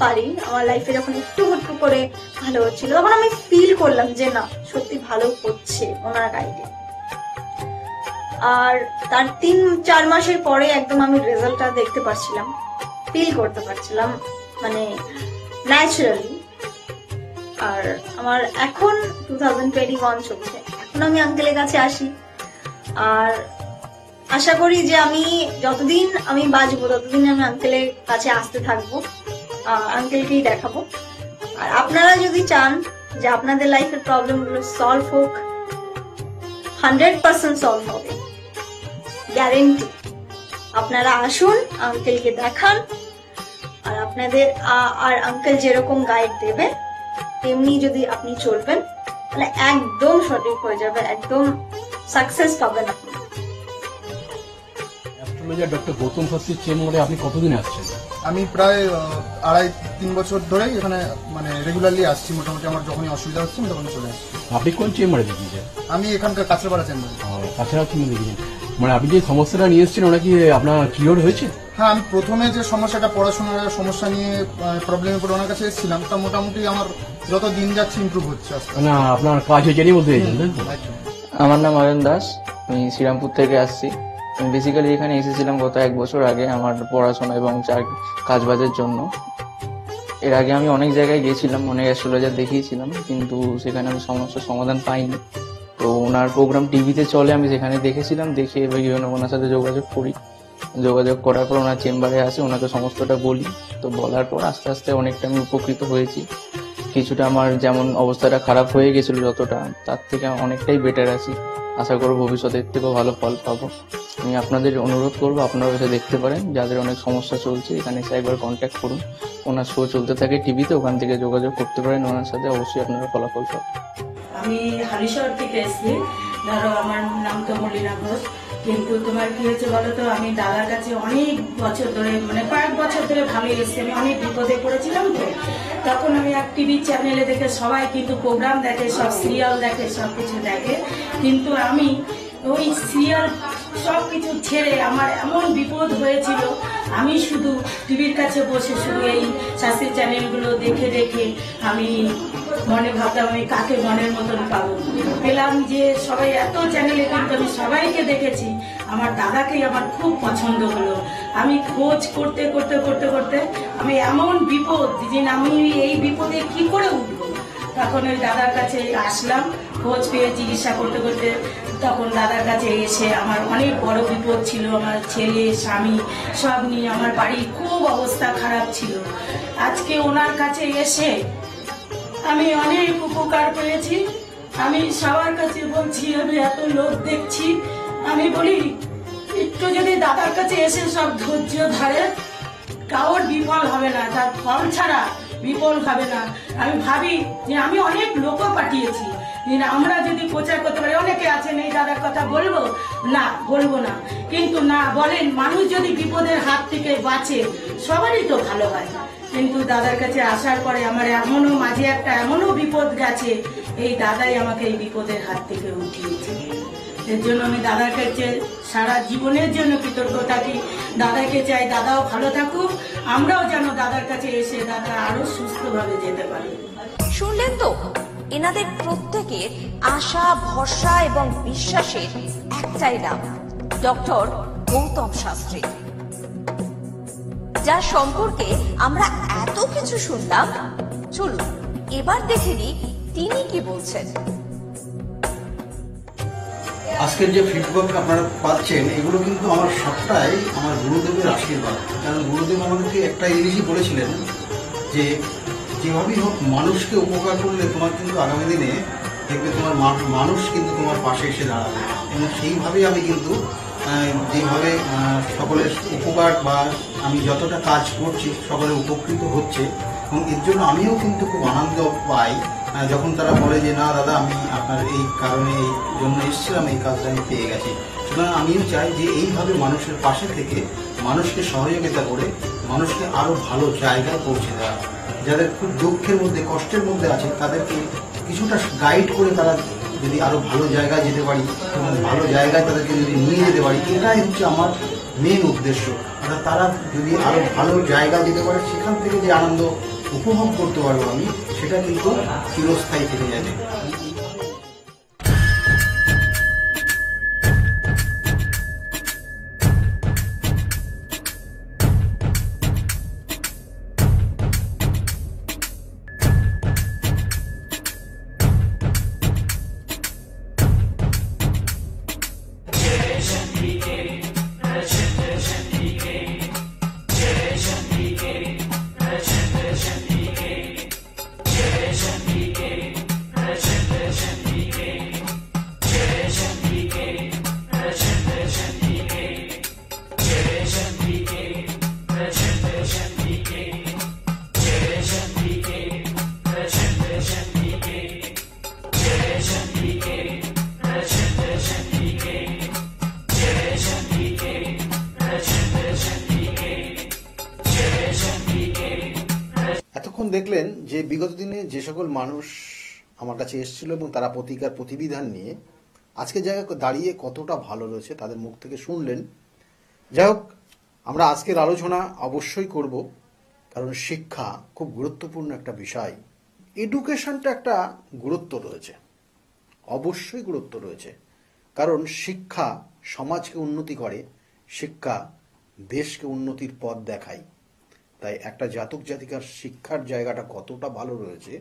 Speaker 21: পারি, আমার লাইফে যখন একটু করে ভালো হচ্ছিল, তখন আমি ফিল করলাম যে না সত্যি ভালো হচ্ছে ওনার গাইডে। আর তার 3-4 মাসের পরে একদম আমি রেজাল্টটা দেখতে পাচ্ছিলাম, ফিল করতে পারছিলাম মানে ন্যাচারালি। আর আমার এখন 2021 চলছে, এখন আমি আঙ্কেলের কাছে আসি আর আশা করি যে আমি যতদিন আমি বাঁচবো ততদিন আমি আঙ্কেলের কাছে আসতে থাকবো, আঙ্কেলকেই দেখাবো। আর আপনারা যদি চান যে আপনাদের লাইফের প্রবলেমগুলো সলভ হোক, 100% সলভ হবে, গ্যারেন্টি। আপনারা আসুন, আঙ্কেলকে দেখান, আর আপনাদের আর আঙ্কেল যেরকম গাইড দেবে তেমনি যদি আপনি চলবেন তাহলে একদম সঠিক হয়ে যাবে, একদম সাকসেস পাবেন আপনি।
Speaker 1: অ্যাস্ট্রোলজার ডক্টর গৌতম শাস্ত্রীর চেম্বারে আপনি কতদিন আসছেন?
Speaker 22: আমি প্রায় 2.5-3 বছর ধরেই এখানে মানে রেগুলারলি আসছি। মোটামুটি আমার যখনই অসুবিধা হচ্ছে আমি তখনই চলে আসছি।
Speaker 1: আপনি কোন চেম্বারে দেখিয়েছেন?
Speaker 22: আমি এখানকার কাঁচরাপাড়া চেম্বারে।
Speaker 1: কাছাড়া চেম্বারে দেখিয়েছেন, মানে আপনি যে সমস্যাটা নিয়ে এসেছেন ওটা কি আপনার কিওর হয়েছে?
Speaker 22: হ্যাঁ, আমি প্রথমে যে সমস্যাটা পড়াশোনার সমস্যা নিয়ে প্রবলেমে পড়ে ওনার কাছে এসেছিলাম, তা মোটামুটি আমার যত দিন যাচ্ছে ইমপ্রুভ হচ্ছে আস্তে আস্তে।
Speaker 1: না আপনার কাজ হয়েছে বলতে চাইছেন?
Speaker 23: আমার নাম অয়ন দাস, আমি শ্রীরামপুর থেকে আসছি। আমি বেসিক্যালি এখানে এসেছিলাম গত 1 বছর আগে আমার পড়াশোনা এবং কাজবাজের জন্য। এর আগে আমি অনেক জায়গায় গিয়েছিলাম, অনেক অ্যাস্ট্রোলজার দেখিয়েছিলাম, কিন্তু সেখানে আমি সমস্যার সমাধান পাইনি। তো ওনার প্রোগ্রাম টিভিতে চলে, আমি সেখানে দেখেছিলাম, দেখে এবার ওনার সাথে যোগাযোগ করি। যোগাযোগ করার পর ওনার চেম্বারে আসে, ওনাকে সমস্তটা বলি। তো বলার পর আস্তে আস্তে অনেকটা আমি উপকৃত হয়েছি। কিছুটা আমার যেমন অবস্থাটা খারাপ হয়ে গেছিল যতটা, তার থেকে অনেকটাই বেটার আছি। আশা করব ভবিষ্যতে এর থেকেও ভালো ফল পাবো। আমি আপনাদের অনুরোধ করবো আপনারা এসে দেখতে পারেন, যাদের অনেক সমস্যা চলছে এখানে এসে একবার কন্ট্যাক্ট করুন। ওনার শো চলতে থাকে টিভিতে, ওখান থেকে যোগাযোগ করতে পারেন ওনার সাথে, অবশ্যই আপনারা ফলাফল পাবেন।
Speaker 24: আমি হালিশহর থেকে এসেছি। ধরো আমার নাম তো মলিনা ঘোষ, কিন্তু তোমার কি হয়েছে বলো তো, আমি দাদার কাছে অনেক বছর ধরে মানে কয়েক বছর ধরে ভালো এসেছি। আমি অনেক বিপদে পড়েছিলাম, তো তখন আমি এক টিভি চ্যানেলে দেখে, সবাই কিন্তু প্রোগ্রাম দেখে, সব সিরিয়াল দেখে, সব কিছু দেখে, কিন্তু আমি ওই সিরিয়াল সব কিছু ছেড়ে আমার এমন বিপদ হয়েছিল, আমি শুধু টিভির কাছে বসে শুধু এই শাস্ত্রীয় চ্যানেলগুলো দেখে দেখে আমি মনে ভাবতাম আমি কাকে মনের মতন পাবো। পেলাম যে সবাই এত চ্যানেলে, কিন্তু আমি সবাইকে দেখেছি, আমার দাদাকেই আমার খুব পছন্দ হলো। আমি খোঁজ করতে করতে করতে করতে আমি এমন বিপদ, যে আমি এই বিপদে কি করে উঠবো, তখন ওই দাদার কাছে আসলাম। খোঁজ পেয়ে চিকিৎসা করতে করতে তখন দাদার কাছে এসে আমার অনেক বড় বিপদ ছিল, আমার ছেলে স্বামী সব নিয়ে আমার বাড়ির খুব অবস্থা খারাপ ছিল। আজকে ওনার কাছে এসে আমি অনেক উপকার পেয়েছি। আমি সবার কাছে বলছি, আমি এত লোক দেখছি, আমি বলি একটু যদি দাদার কাছে এসে সব ধৈর্য ধরে, কারোর বিফল হবে না, তার ফল ছাড়া বিফল হবে না। আমি ভাবি যে আমি অনেক লোকও পাঠিয়েছি, আমরা যদি প্রচার করতে পারি, অনেকে আছেন এই দাদার কথা বলবো না, বলবো না, কিন্তু না বলেন, মানুষ যদি বিপদের হাত থেকে বাঁচে সবারই তো ভালো হয়। কিন্তু দাদার কাছে আসার পরে আমার এমনও মাঝে একটা এমনও বিপদ গেছে, এই দাদাই আমাকে এই বিপদের হাত থেকে উঠিয়েছে। এর জন্য আমি দাদার কাছে সারা জীবনের জন্য কৃতজ্ঞ থাকি। দাদাকে চাই দাদাও ভালো থাকুক, আমরাও যেন দাদার কাছে এসে দাদা আরো সুস্থভাবে যেতে পারি।
Speaker 25: শুনলেন তো, এনাদের প্রত্যেকের আশা, ভরসা এবং বিশ্বাসের একটাই নাম, ডক্টর গৌতম শাস্ত্রী, যার সম্পর্কে আমরা এত কিছু শুনলাম। চলুন এবার দেখে নিই তিনি কি বলছেন।
Speaker 26: আজকের যে ফিডব্যাক আপনারা পাচ্ছেন, এগুলো কিন্তু আমার সবটাই আমার গুরুদেবের আশীর্বাদ। কারণ গুরুদেব আমাদেরকে একটা জিনিসই বলেছিলেন যে যেভাবেই হোক মানুষকে উপকার করলে তোমার কিন্তু আগামী দিনে দেখবে তোমার মানুষ কিন্তু তোমার পাশে এসে দাঁড়াবে। এবং সেইভাবেই আমি কিন্তু যেভাবে সকলের উপকার বা আমি যতটা কাজ করছি সকলে উপকৃত হচ্ছে, এবং এর জন্য আমিও কিন্তু খুব আনন্দ পাই যখন তারা বলে যে না দাদা, আমি আপনার এই কারণে এই জন্য এসেছিলাম, এই কাজটা আমি পেয়ে গেছি। সুতরাং আমিও চাই যে এইভাবে মানুষের পাশে থেকে মানুষকে সহযোগিতা করে মানুষকে আরও ভালো জায়গায় পৌঁছে দেওয়া। যাদের খুব দুঃখের মধ্যে, কষ্টের মধ্যে আছে, তাদেরকে কিছুটা গাইড করে তারা যদি আরো ভালো জায়গায় যেতে পারি এবং ভালো জায়গায় তাদেরকে যদি নিয়ে যেতে পারি, এটাই হচ্ছে আমার মেন উদ্দেশ্য। অর্থাৎ তারা যদি আরো ভালো জায়গায় যেতে পারে, সেখান থেকে যে আনন্দ উপভোগ করতে পারবো আমি, সেটা কিন্তু চিরস্থায়ী থেকে যাবে।
Speaker 27: Jai Shambhike,
Speaker 26: এখন দেখলেন যে বিগত দিনে যে সকল মানুষ আমার কাছে এসেছিল এবং তারা প্রতিকার প্রতিবিধান নিয়ে আজকে জায়গায় দাঁড়িয়ে কতটা ভালো রয়েছে তাদের মুখ থেকে শুনলেন। যাই হোক, আমরা আজকের আলোচনা অবশ্যই করব, কারণ শিক্ষা খুব গুরুত্বপূর্ণ একটা বিষয়। এডুকেশনটা একটা গুরুত্ব রয়েছে, অবশ্যই গুরুত্ব রয়েছে, কারণ শিক্ষা সমাজকে উন্নতি করে, শিক্ষা দেশকে উন্নতির পথ দেখায়। তাই একটা জাতক জাতিকার শিক্ষার জায়গাটা কতটা ভালো রয়েছে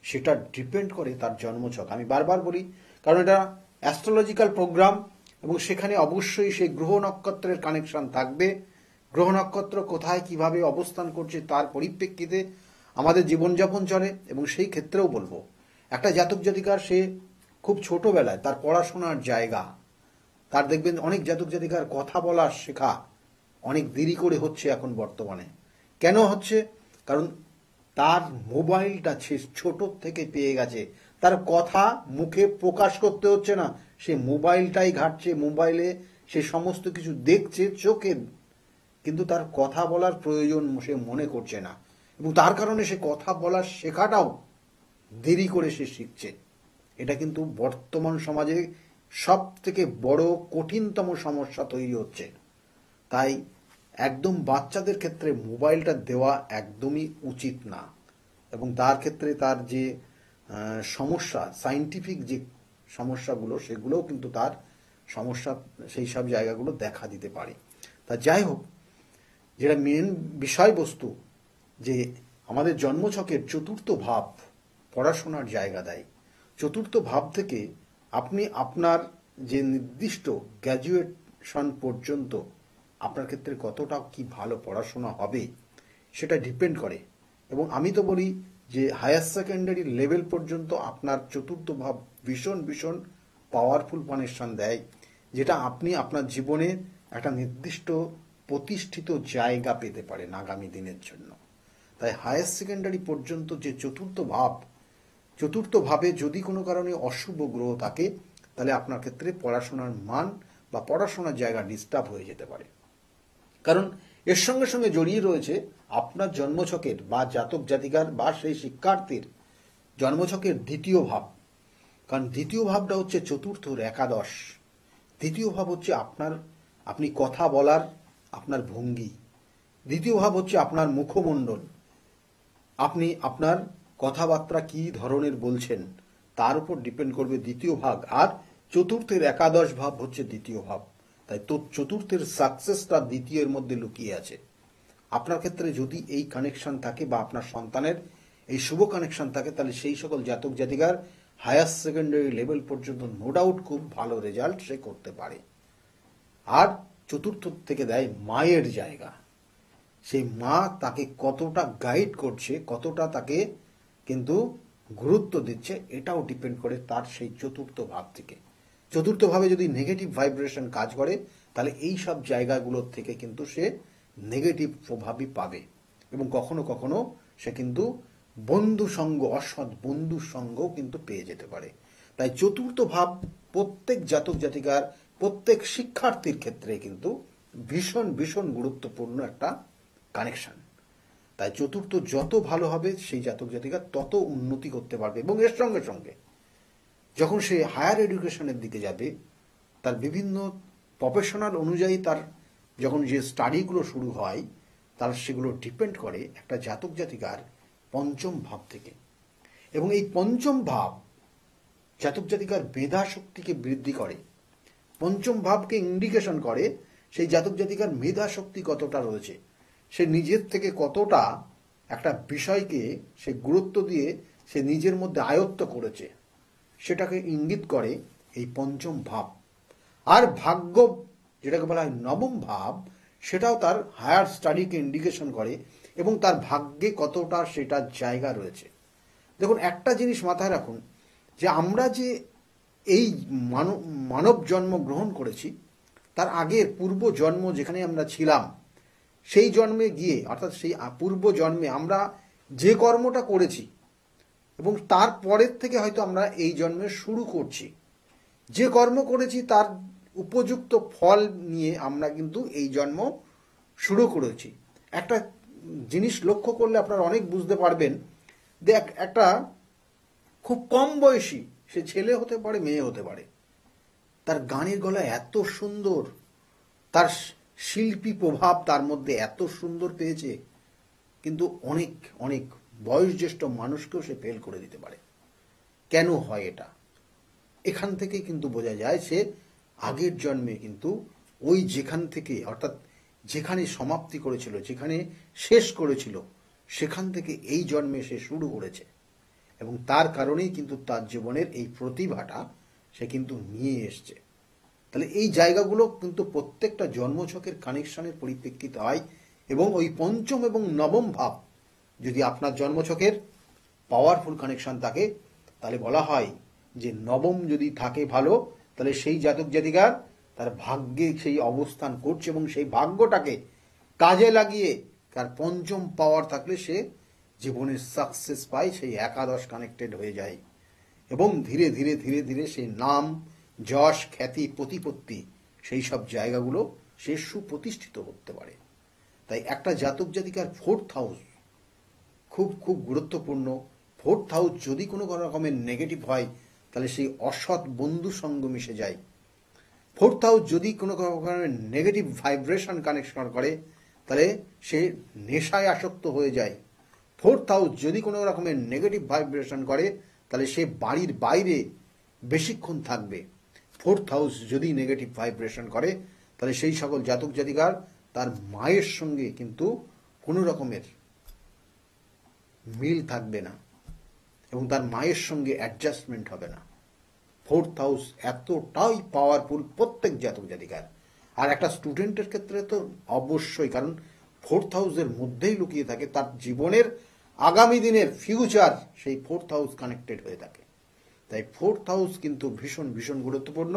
Speaker 26: সেটা ডিপেন্ড করে তার জন্মছক। আমি বারবার বলি, কারণ এটা অ্যাস্ট্রোলজিক্যাল প্রোগ্রাম এবং সেখানে অবশ্যই সেই গ্রহ নক্ষত্রের কানেকশন থাকবে। গ্রহ নক্ষত্র কোথায় কিভাবে অবস্থান করছে তার পরিপ্রেক্ষিতে আমাদের জীবনযাপন চলে। এবং সেই ক্ষেত্রেও বলবো, একটা জাতক জাতিকার সে খুব ছোটবেলায় তার পড়াশোনার জায়গা, তার দেখবেন অনেক জাতক জাতিকার কথা বলার শেখা অনেক দেরি করে হচ্ছে এখন বর্তমানে। কেন হচ্ছে? কারণ তার মোবাইলটা সে ছোট থেকে পেয়ে গেছে, তার কথা মুখে প্রকাশ করতে হচ্ছে না, সে মোবাইলটাই ঘাটছে, মোবাইলে সে সমস্ত কিছু দেখছে চোখে, কিন্তু তার কথা বলার প্রয়োজন সে মনে করছে না এবং তার কারণে সে কথা বলার শেখাটাও দেরি করে সে শিখছে। এটা কিন্তু বর্তমান সমাজে সব থেকে বড় কঠিনতম সমস্যা তৈরি হচ্ছে। তাই একদম বাচ্চাদের ক্ষেত্রে মোবাইলটা দেওয়া একদমই উচিত না এবং তার ক্ষেত্রে তার যে সমস্যা, সায়েন্টিফিক যে সমস্যাগুলো, সেগুলোও কিন্তু তার সমস্যা সেই সব জায়গাগুলো দেখা দিতে পারে। তা যাই হোক, যেটা মেন বিষয়বস্তু যে আমাদের জন্মছকের চতুর্থ ভাব পড়াশোনার জায়গা দেয়। চতুর্থ ভাব থেকে আপনি আপনার যে নির্দিষ্ট গ্র্যাজুয়েশন পর্যন্ত আপনার ক্ষেত্রে কতটা কি ভালো পড়াশোনা হবে সেটা ডিপেন্ড করে। এবং আমি তো বলি যে হায়ার সেকেন্ডারি লেভেল পর্যন্ত আপনার চতুর্থ ভাব ভীষণ ভীষণ পাওয়ারফুল কানেকশন দেয়, যেটা আপনি আপনার জীবনে একটা নির্দিষ্ট প্রতিষ্ঠিত জায়গা পেতে পারেন আগামী দিনের জন্য। তাই হায়ার সেকেন্ডারি পর্যন্ত যে চতুর্থ ভাবে যদি কোনো কারণে অশুভ গ্রহ থাকে তাহলে আপনার ক্ষেত্রে পড়াশোনার মান বা পড়াশোনার জায়গা ডিস্টার্ব হয়ে যেতে পারে। কারণ এর সঙ্গে সঙ্গে জড়িয়ে রয়েছে আপনার জন্মছকের বা জাতক জাতিকার বা সেই শিক্ষার্থীর জন্মছকের দ্বিতীয় ভাব। কারণ দ্বিতীয় ভাবটা হচ্ছে চতুর্থর একাদশ। দ্বিতীয় ভাব হচ্ছে আপনি কথা বলার আপনার ভঙ্গি। দ্বিতীয় ভাব হচ্ছে আপনার মুখমণ্ডল, আপনি আপনার কথাবার্তা কি ধরনের বলছেন তার উপর ডিপেন্ড করবে দ্বিতীয় ভাগ। আর চতুর্থের একাদশ ভাব হচ্ছে দ্বিতীয় ভাব। তাই তো চতুর্থের সাকসেসটা দ্বিতীয়ের মধ্যে লুকিয়ে আছে। আপনার ক্ষেত্রে যদি এই কানেকশন থাকে বা আপনার সন্তানের এই শুভ কানেকশন থাকে তাহলে সেই সকল জাতক জাতিকার হায়ার সেকেন্ডারি লেভেল পর্যন্ত নো ডাউট খুব ভালো রেজাল্ট সে করতে পারে। আর চতুর্থ থেকে দেয় মায়ের জায়গা। সেই মা তাকে কতটা গাইড করছে, কতটা তাকে কিন্তু গুরুত্ব দিচ্ছে, এটাও ডিপেন্ড করে তার সেই চতুর্থ ভাব থেকে। চতুর্থ ভাবে যদি নেগেটিভ ভাইব্রেশন কাজ করে তাহলে এই সব জায়গাগুলোর থেকে কিন্তু সে নেগেটিভ প্রভাবই পাবে এবং কখনো কখনো সে কিন্তু বন্ধু সঙ্গ, অসৎ বন্ধুর সঙ্গও কিন্তু পেয়ে যেতে পারে। তাই চতুর্থ ভাব প্রত্যেক জাতক জাতিকার, প্রত্যেক শিক্ষার্থীর ক্ষেত্রে কিন্তু ভীষণ ভীষণ গুরুত্বপূর্ণ একটা কানেকশন। তাই চতুর্থ যত ভালো হবে সেই জাতক জাতিকা তত উন্নতি করতে পারবে এবং এর সঙ্গে সঙ্গে যখন সে হায়ার এডুকেশনের দিকে যাবে তার বিভিন্ন প্রফেশনাল অনুযায়ী তার যখন যে স্টাডিগুলো শুরু হয় তার সেগুলো ডিপেন্ড করে একটা জাতক জাতিকার পঞ্চম ভাব থেকে। এবং এই পঞ্চম ভাব জাতক জাতিকার মেধা শক্তিকে বৃদ্ধি করে। পঞ্চম ভাবকে ইন্ডিকেশন করে সেই জাতক জাতিকার মেধা শক্তি কতটা রয়েছে, সে নিজের থেকে কতটা একটা বিষয়কে সে গুরুত্ব দিয়ে সে নিজের মধ্যে আয়ত্ত করেছে, সেটাকে ইঙ্গিত করে এই পঞ্চম ভাব। আর ভাগ্য যেটাকে বলা হয় নবম ভাব, সেটাও তার হায়ার স্টাডিকে ইন্ডিকেশন করে এবং তার ভাগ্যে কতটা সেটার জায়গা রয়েছে। দেখুন, একটা জিনিস মাথায় রাখুন যে আমরা যে এই মানব জন্ম গ্রহণ করেছি তার আগের পূর্ব জন্ম যেখানে আমরা ছিলাম সেই জন্মে গিয়ে, অর্থাৎ সেই পূর্ব জন্মে আমরা যে কর্মটা করেছি এবং তারপরের থেকে হয়তো আমরা এই জন্মে শুরু করছি, যে কর্ম করেছি তার উপযুক্ত ফল নিয়ে আমরা কিন্তু এই জন্ম শুরু করেছি। একটা জিনিস লক্ষ্য করলে আপনারা অনেক বুঝতে পারবেন যে একটা খুব কম বয়সী, সে ছেলে হতে পারে মেয়ে হতে পারে, তার গানের গলা এত সুন্দর, তার শিল্পী প্রভাব তার মধ্যে এত সুন্দর পেয়েছে, কিন্তু অনেক অনেক বয়োজ্যেষ্ঠ মানুষকেও সে ফেল করে দিতে পারে। কেন হয় এটা? এখান থেকে কিন্তু বোঝা যায় সে আগের জন্মে কিন্তু ওই যেখান থেকে, অর্থাৎ যেখানে সমাপ্তি করেছিল, যেখানে শেষ করেছিল, সেখান থেকে এই জন্মে সে শুরু করেছে, এবং তার কারণেই কিন্তু তার জীবনের এই প্রতিভাটা সে কিন্তু নিয়ে এসছে। তাহলে এই জায়গাগুলো কিন্তু প্রত্যেকটা জন্মছকের কানেকশনের পরিপ্রেক্ষিতে হয়, এবং ওই পঞ্চম এবং নবম ভাব যদি আপনার জন্মছকের পাওয়ারফুল কানেকশন থাকে, তাহলে বলা হয় যে নবম যদি থাকে ভালো, তাহলে সেই জাতক জাতিকার তার ভাগ্যে সেই অবস্থান করছে, এবং সেই ভাগ্যটাকে কাজে লাগিয়ে তার পঞ্চম পাওয়ার থাকলে সে জীবনের সাকসেস পায়, সেই একাদশ কানেক্টেড হয়ে যায়, এবং ধীরে ধীরে ধীরে ধীরে সেই নাম, যশ, খ্যাতি, প্রতিপত্তি, সেই সব জায়গাগুলো সে সুপ্রতিষ্ঠিত করতে পারে। তাই একটা জাতক জাতিকার ফোর্থ হাউস খুব খুব গুরুত্বপূর্ণ। ফোর্থ হাউস যদি কোনো রকমের নেগেটিভ হয়, তাহলে সেই অসৎ বন্ধু সঙ্গ মিশে যায়। ফোর্থ হাউস যদি কোনো রকমের নেগেটিভ ভাইব্রেশন কানেকশন করে, তাহলে সে নেশায় আসক্ত হয়ে যায়। ফোর্থ হাউস যদি কোনো রকমের নেগেটিভ ভাইব্রেশন করে, তাহলে সে বাড়ির বাইরে বেশিক্ষণ থাকবে। ফোর্থ হাউস যদি নেগেটিভ ভাইব্রেশন করে, তাহলে সেই সকল জাতক জাতিকার তার মায়ের সঙ্গে কিন্তু কোনো রকমের মিল থাকবে না, এবং তার মায়ের সঙ্গে অ্যাডজাস্টমেন্ট হবে না। ফোর্থ হাউস এতটাই পাওয়ারফুল প্রত্যেক জাতক জাতিকার। আর একটা স্টুডেন্টের ক্ষেত্রে তো অবশ্যই, কারণ ফোর্থ হাউসের মধ্যেই লুকিয়ে থাকে তার জীবনের আগামী দিনের ফিউচার, সেই ফোর্থ হাউস কানেক্টেড হয়ে থাকে। তাই ফোর্থ হাউস কিন্তু ভীষণ ভীষণ গুরুত্বপূর্ণ।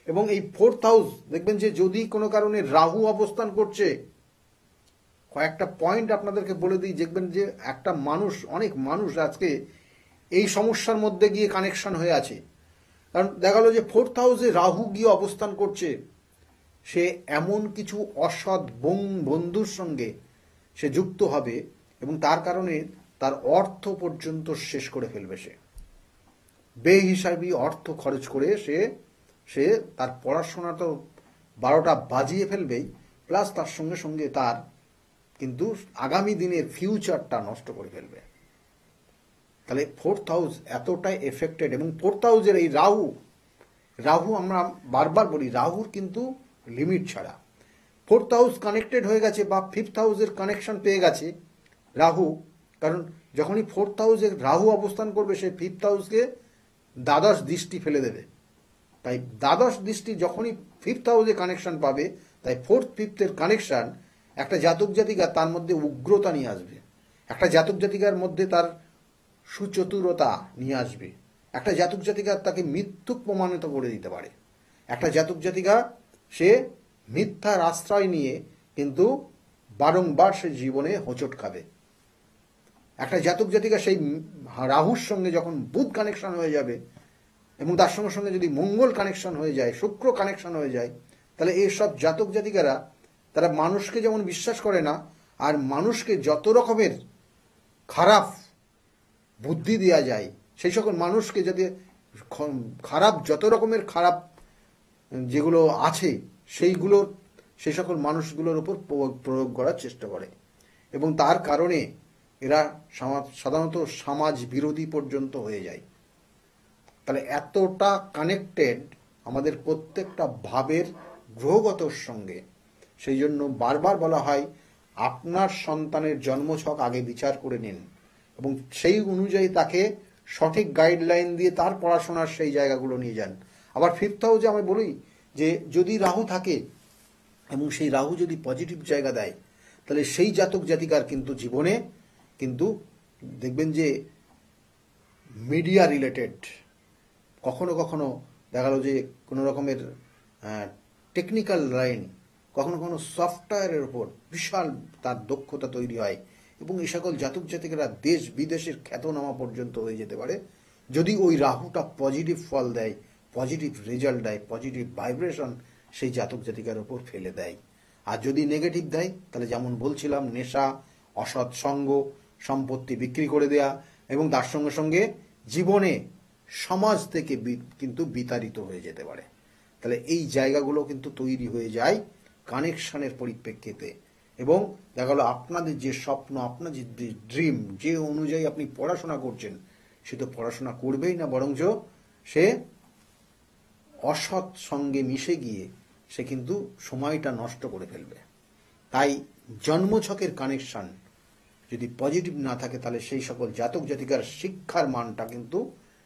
Speaker 26: এবং এই ফোর্থ হাউস দেখবেন যে যদি কোনো কারণে রাহু অবস্থান করছে, কয়েকটা পয়েন্ট আপনাদেরকে বলে দিই, দেখবেন যে একটা মানুষ, অনেক মানুষ আজকে এই সমস্যার মধ্যে গিয়ে কানেকশন হয়ে আছে। কারণ দেখা গেল যে ফোর্থ হাউসে রাহু গিয়ে অবস্থান করছে, সে এমন কিছু অসৎ বন্ধুর সঙ্গে সে যুক্ত হবে, এবং তার কারণে তার অর্থ পর্যন্ত শেষ করে ফেলবে। সে বেহিসাবি অর্থ খরচ করে সে তার পড়াশোনা তো 12টা বাজিয়ে ফেলবেই, প্লাস তার সঙ্গে সঙ্গে তার কিন্তু আগামী দিনের ফিউচারটা নষ্ট করে ফেলবে। তাহলে ফোর্থ হাউস এতটাই এফেক্টেড। এবং ফোর্থ হাউসের এই রাহু আমরা বারবার বলি, রাহুর কিন্তু লিমিট ছাড়া। ফোর্থ হাউস কানেক্টেড হয়ে গেছে বা ফিফথ হাউসের কানেকশন পেয়ে গেছে রাহু, কারণ যখনই ফোর্থ হাউসে রাহু অবস্থান করবে, সে ফিফথ হাউসকে দ্বাদশ দৃষ্টি ফেলে দেবে। তাই দ্বাদশ দৃষ্টি যখনই ফিফথ হাউসে কানেকশন পাবে, তাই ফোর্থ ফিফথের কানেকশন একটা জাতক জাতিকা তার মধ্যে উগ্রতা নিয়ে আসবে, একটা জাতক জাতিকার মধ্যে তার সুচতুরতা নিয়ে আসবে, একটা জাতক জাতিকা তাকে মিথ্যুক প্রমাণিত করে দিতে পারে, একটা জাতক জাতিকা সে মিথ্যার আশ্রয় নিয়ে কিন্তু বারংবার সে জীবনে হোঁচট খাবে। একটা জাতক জাতিকা সেই রাহুর সঙ্গে যখন বুধ কানেকশন হয়ে যাবে, এবং তার সঙ্গে সঙ্গে যদি মঙ্গল কানেকশন হয়ে যায়, শুক্র কানেকশন হয়ে যায়, তাহলে এইসব জাতক জাতিকারা তারা মানুষকে যেমন বিশ্বাস করে না, আর মানুষকে যত রকমের খারাপ বুদ্ধি দেওয়া যায়, সেই সকল মানুষকে যাতে খারাপ, যত রকমের খারাপ যেগুলো আছে সেই সকল মানুষগুলোর উপর প্রয়োগ করার চেষ্টা করে, এবং তার কারণে এরা সাধারণত সমাজ বিরোধী পর্যন্ত হয়ে যায়। তাহলে এতটা কানেক্টেড আমাদের প্রত্যেকটা ভাবের গ্রহগতর সঙ্গে। সেই জন্য বারবার বলা হয় আপনার সন্তানের জন্মছক আগে বিচার করে নিন, এবং সেই অনুযায়ী তাকে সঠিক গাইডলাইন দিয়ে তার পড়াশোনার সেই জায়গাগুলো নিয়ে যান। আবার ফিফথ হাউসে আমি বলি যে যদি রাহু থাকে এবং সেই রাহু যদি পজিটিভ জায়গা দেয়, তাহলে সেই জাতক জাতিকার কিন্তু জীবনে কিন্তু দেখবেন যে মিডিয়া রিলেটেড, কখনো কখনো দেখা গেল যে কোনো রকমের টেকনিক্যাল লাইন, কখনো কখনো সফটওয়্যারের উপর বিশাল তার দক্ষতা তৈরি হয়, এবং এই সকল জাতক জাতিকারা দেশ বিদেশের খ্যাতনামা পর্যন্ত হয়ে যেতে পারে যদি ওই রাহুটা পজিটিভ ফল দেয়, পজিটিভ রেজাল্ট দেয়, পজিটিভ ভাইব্রেশন সেই জাতক জাতিকার উপর ফেলে দেয়। আর যদি নেগেটিভ দেয়, তাহলে যেমন বলছিলাম নেশা,
Speaker 2: অসৎ সঙ্গ, সম্পত্তি বিক্রি করে দেয়া এবং তার সঙ্গে সঙ্গে জীবনে সমাজ থেকে কিন্তু বিতাড়িত হয়ে যেতে পারে। তাহলে এই জায়গাগুলো কিন্তু তৈরি হয়ে যায় কানেকশনের পরিপ্রেক্ষিতে। এবং দেখা গেল আপনাদের যে স্বপ্ন, আপনার যে ড্রিম, যে অনুযায়ী আপনি পড়াশোনা করছেন, সে তো পড়াশোনা করবেই না, বরঞ্চ সে অসৎ সঙ্গে মিশে গিয়ে সে কিন্তু সময়টা নষ্ট করে ফেলবে। তাই জন্মছকের কানেকশন যদি পজিটিভ না থাকে, তাহলে সেই সকল জাতক জাতিকার শিক্ষার মানটা কিন্তু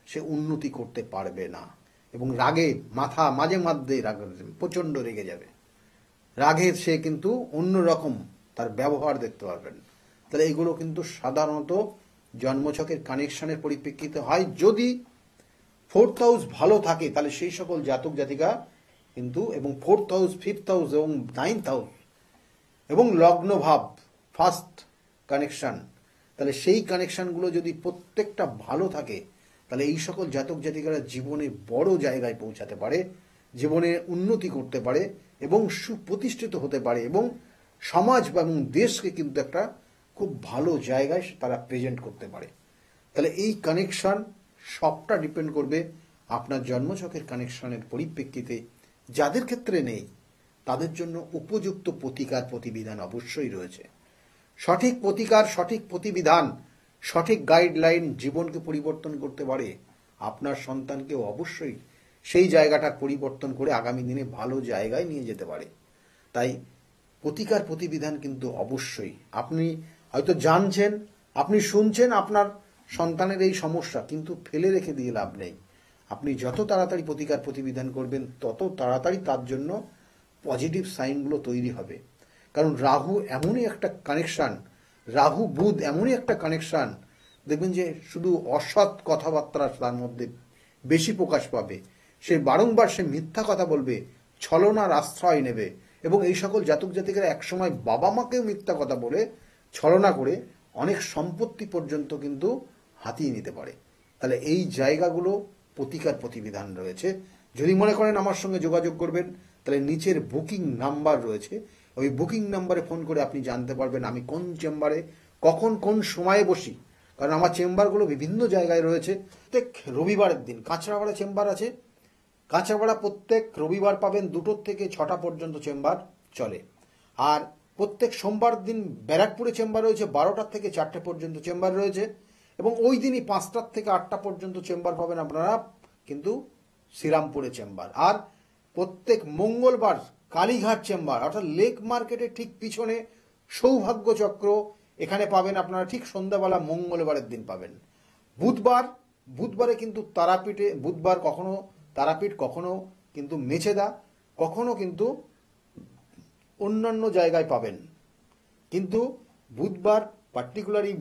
Speaker 2: সে উন্নতি করতে পারবে না। এবং রাগে মাথা মাঝে মাঝে প্রচণ্ড রেগে যাবে, রাগে সে কিন্তু অন্যরকম তার ব্যবহার দেখতে পারবেন। তাহলে এগুলো কিন্তু সাধারণত জন্মছকের কানেকশনের পরিপ্রেক্ষিতে হয়। যদি 4th হাউস ভালো থাকে তাহলে সেই সকল জাতক জাতিকা কিন্তু, এবং 4th হাউস, 5th হাউস এবং 9th হাউস এবং লগ্ন ভাব, ফার্স্ট কানেকশন, তাহলে সেই কানেকশনগুলো যদি প্রত্যেকটা ভালো থাকে, তাহলে এই সকল জাতক জাতিকারা জীবনে বড় জায়গায় পৌঁছাতে পারে, জীবনে উন্নতি করতে পারে এবং সুপ্রতিষ্ঠিত হতে পারে, এবং সমাজ এবং দেশকে কিন্তু একটা খুব ভালো জায়গায় তারা প্রেজেন্ট করতে পারে। তাহলে এই কানেকশন সবটা ডিপেন্ড করবে আপনার জন্মছকের কানেকশনের পরিপ্রেক্ষিতে। যাদের ক্ষেত্রে নেই তাদের জন্য উপযুক্ত প্রতিকার প্রতিবিধান অবশ্যই রয়েছে। সঠিক প্রতিকার, সঠিক প্রতিবিধান, সঠিক গাইডলাইন জীবনকে পরিবর্তন করতে পারে। আপনার সন্তানকেও অবশ্যই সেই জায়গাটার পরিবর্তন করে আগামী দিনে ভালো জায়গায় নিয়ে যেতে পারে। তাই প্রতিকার প্রতিবিধান কিন্তু অবশ্যই, আপনি হয়তো জানছেন, আপনি শুনছেন আপনার সন্তানের এই সমস্যা, কিন্তু ফেলে রেখে দিয়ে লাভ নেই। আপনি যত তাড়াতাড়ি প্রতিকার প্রতিবিধান করবেন তত তাড়াতাড়ি তার জন্য পজিটিভ সাইনগুলো তৈরি হবে। কারণ রাহু এমনই একটা কানেকশন, রাহু বুধ এমনই একটা কানেকশন, দেখবেন যে শুধু অসৎ কথাবার্তা তার মধ্যে বেশি প্রকাশ পাবে। সে বারংবার সে মিথ্যা কথা বলবে, ছলনার আশ্রয় নেবে, এবং এই সকল জাতক জাতিকারা একসময় বাবা মাকেও মিথ্যা কথা বলে ছলনা করে অনেক সম্পত্তি পর্যন্ত কিন্তু হাতিয়ে নিতে পারে। তাহলে এই জায়গাগুলো প্রতিকার প্রতিবিধান রয়েছে। যদি মনে করেন আমার সঙ্গে যোগাযোগ করবেন, তাহলে নিচের বুকিং নাম্বার রয়েছে, ওই বুকিং নাম্বারে ফোন করে আপনি জানতে পারবেন আমি কোন চেম্বারে কখন কোন সময়ে বসি। কারণ আমার চেম্বারগুলো বিভিন্ন জায়গায় রয়েছে। প্রত্যেক রবিবারের দিন কাঁচরাপাড়া চেম্বার আছে, কাঁচরাপাড়া প্রত্যেক রবিবার পাবেন 2টো থেকে 6টা পর্যন্ত চেম্বার চলে। আর প্রত্যেক সোমবার দিন ব্যারাকপুরে চেম্বার রয়েছে, 12টা থেকে 4টে পর্যন্ত চেম্বার রয়েছে, এবং ওই দিনই 5টা থেকে 8টা পর্যন্ত চেম্বার পাবেন আপনারা কিন্তু শ্রীরামপুরে চেম্বার। আর প্রত্যেক মঙ্গলবার কালীঘাট চেম্বার, অর্থাৎ লেক মার্কেটের ঠিক পিছনে সৌভাগ্য চক্র, এখানে পাবেন আপনারা ঠিক সন্ধ্যাবেলা মঙ্গলবারের দিন পাবেন। বুধবারে কিন্তু তারাপীঠে, বুধবার কখনো তারাপীঠ, কখনো কিন্তু মেছেদা, কখনো কিন্তু অন্যান্য জায়গায় পাবেন। কিন্তু বুধবার পার্টিকুলারলি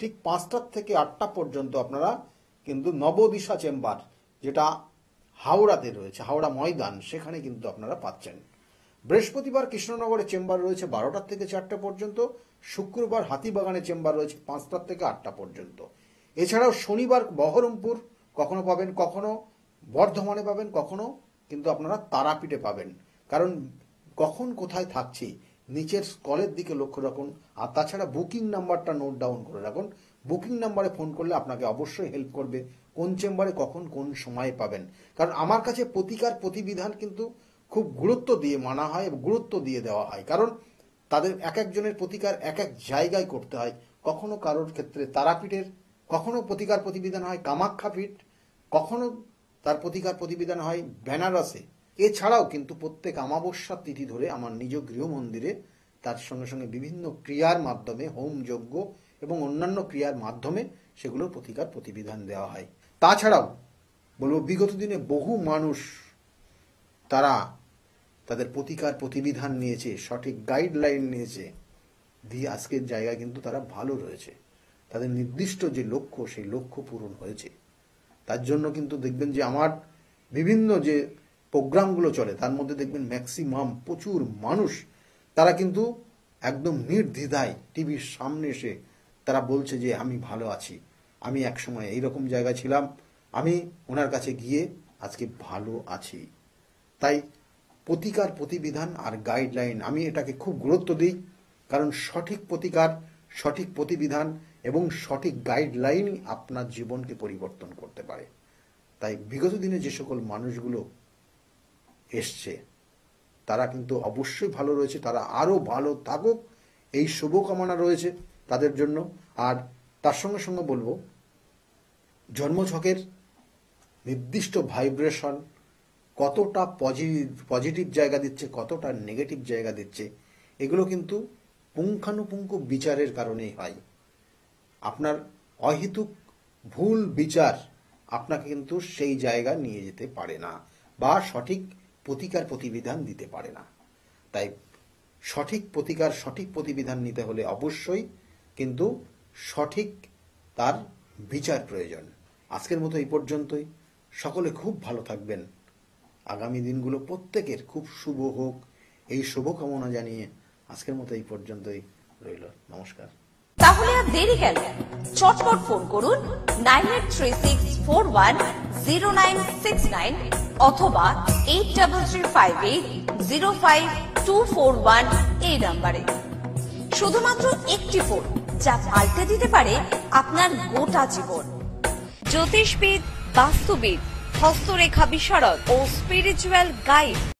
Speaker 2: ঠিক 5টা থেকে 8টা পর্যন্ত আপনারা কিন্তু নবদিশা চেম্বার, যেটা হাওড়াতে রয়েছে, হাওড়া ময়দান, সেখানে কিন্তু আপনারা পাচ্ছেন। বৃহস্পতিবার কৃষ্ণনগরে চেম্বার রয়েছে 12টা থেকে 4টে পর্যন্ত, শুক্রবার হাতিবাগানে চেম্বার রয়েছে 5টা থেকে 8টা পর্যন্ত। এছাড়াও শনিবার বহরমপুর কখনো পাবেন, কখনো বর্ধমানে পাবেন, কখনো কিন্তু আপনারা তারাপীঠে পাবেন। কারণ কখন কোথায় থাকছি নিচের স্কলের দিকে লক্ষ্য রাখুন। আর তাছাড়া বুকিং নাম্বারটা নোট ডাউন করে রাখুন। বুকিং নাম্বারে ফোন করলে আপনাকে অবশ্যই হেল্প করবে কোন চেম্বারে কখন কোন সময়ে পাবেন। কারণ আমার কাছে প্রতিকার প্রতিবিধান কিন্তু খুব গুরুত্ব দিয়ে মানা হয় এবং গুরুত্ব দিয়ে দেওয়া হয়। কারণ তাদের এক একজনের প্রতিকার এক এক জায়গায় করতে হয়। কখনো কারোর ক্ষেত্রে তারাপীঠের, কখনো প্রতিকার প্রতিবিধান হয় কামাখ্যা পীঠ, কখনো তার প্রতিকার প্রতিবিধান হয় বেনারসে। এছাড়াও কিন্তু প্রত্যেক অমাবস্যার তিথি ধরে আমার নিজ গৃহ মন্দিরে তার সঙ্গে সঙ্গে বিভিন্ন ক্রিয়ার মাধ্যমে, হোম যজ্ঞ এবং অন্যান্য ক্রিয়ার মাধ্যমে সেগুলোর প্রতিকার প্রতিবিধান দেওয়া হয়। তাছাড়াও বলবো, বিগত দিনে বহু মানুষ তারা তাদের প্রতিকার প্রতিবিধান নিয়েছে, সঠিক গাইডলাইন নিয়েছে, দিয়ে আজকের জায়গায় কিন্তু তারা ভালো রয়েছে। তাদের নির্দিষ্ট যে লক্ষ্য, সেই লক্ষ্য পূরণ হয়েছে। তার জন্য কিন্তু দেখবেন যে আমার বিভিন্ন যে প্রোগ্রামগুলো চলে তার মধ্যে দেখবেন ম্যাক্সিমাম প্রচুর মানুষ তারা কিন্তু একদম নির্দ্বিধায় টিভির সামনে এসে তারা বলছে যে আমি ভালো আছি, আমি একসময় এইরকম জায়গায় ছিলাম, আমি ওনার কাছে গিয়ে আজকে ভালো আছি। তাই প্রতিকার প্রতিবিধান আর গাইডলাইন আমি এটাকে খুব গুরুত্ব দিই। কারণ সঠিক প্রতিকার, সঠিক প্রতিবিধান এবং সঠিক গাইডলাইন আপনার জীবনকে পরিবর্তন করতে পারে। তাই বিগত দিনে যে সকল মানুষগুলো এসছে তারা কিন্তু অবশ্যই ভালো রয়েছে, তারা আরও ভালো থাকুক এই শুভকামনা রয়েছে তাদের জন্য। আর তার সঙ্গে সঙ্গে বলবো, জন্মছকের নির্দিষ্ট ভাইব্রেশন কতটা পজিটিভ জায়গা দিচ্ছে, কতটা নেগেটিভ জায়গা দিচ্ছে, এগুলো কিন্তু পুঙ্খানুপুঙ্খ বিচারের কারণেই হয়। আপনার অহেতুক ভুল বিচার আপনাকে কিন্তু সেই জায়গা নিয়ে যেতে পারে না বা সঠিক প্রতিকার প্রতিবিধান দিতে পারে না। তাই সঠিক প্রতিকার, সঠিক প্রতিবিধান নিতে হলে অবশ্যই কিন্তু সঠিক তার বিচার প্রয়োজন। আজকের মতো এই পর্যন্তই। সকলে খুব ভালো থাকবেন। আগামী দিনগুলো প্রত্যেকের খুব শুভ হোক, এই শুভকামনা জানিয়ে আজকের মতো এই পর্যন্তই রইল। নমস্কার।
Speaker 25: তাহলে আর দেরি কেন, চটপট ফোন করুন 9836410969 অথবা 8335805241 এই নাম্বারে। শুধুমাত্র একটি ফোন যা পাল্টে দিতে পারে আপনার গোটা জীবন। জ্যোতিষবিদ, বাস্তুবিদ, হস্তরেখা বিশারদ ও স্পিরিচুয়াল গাইড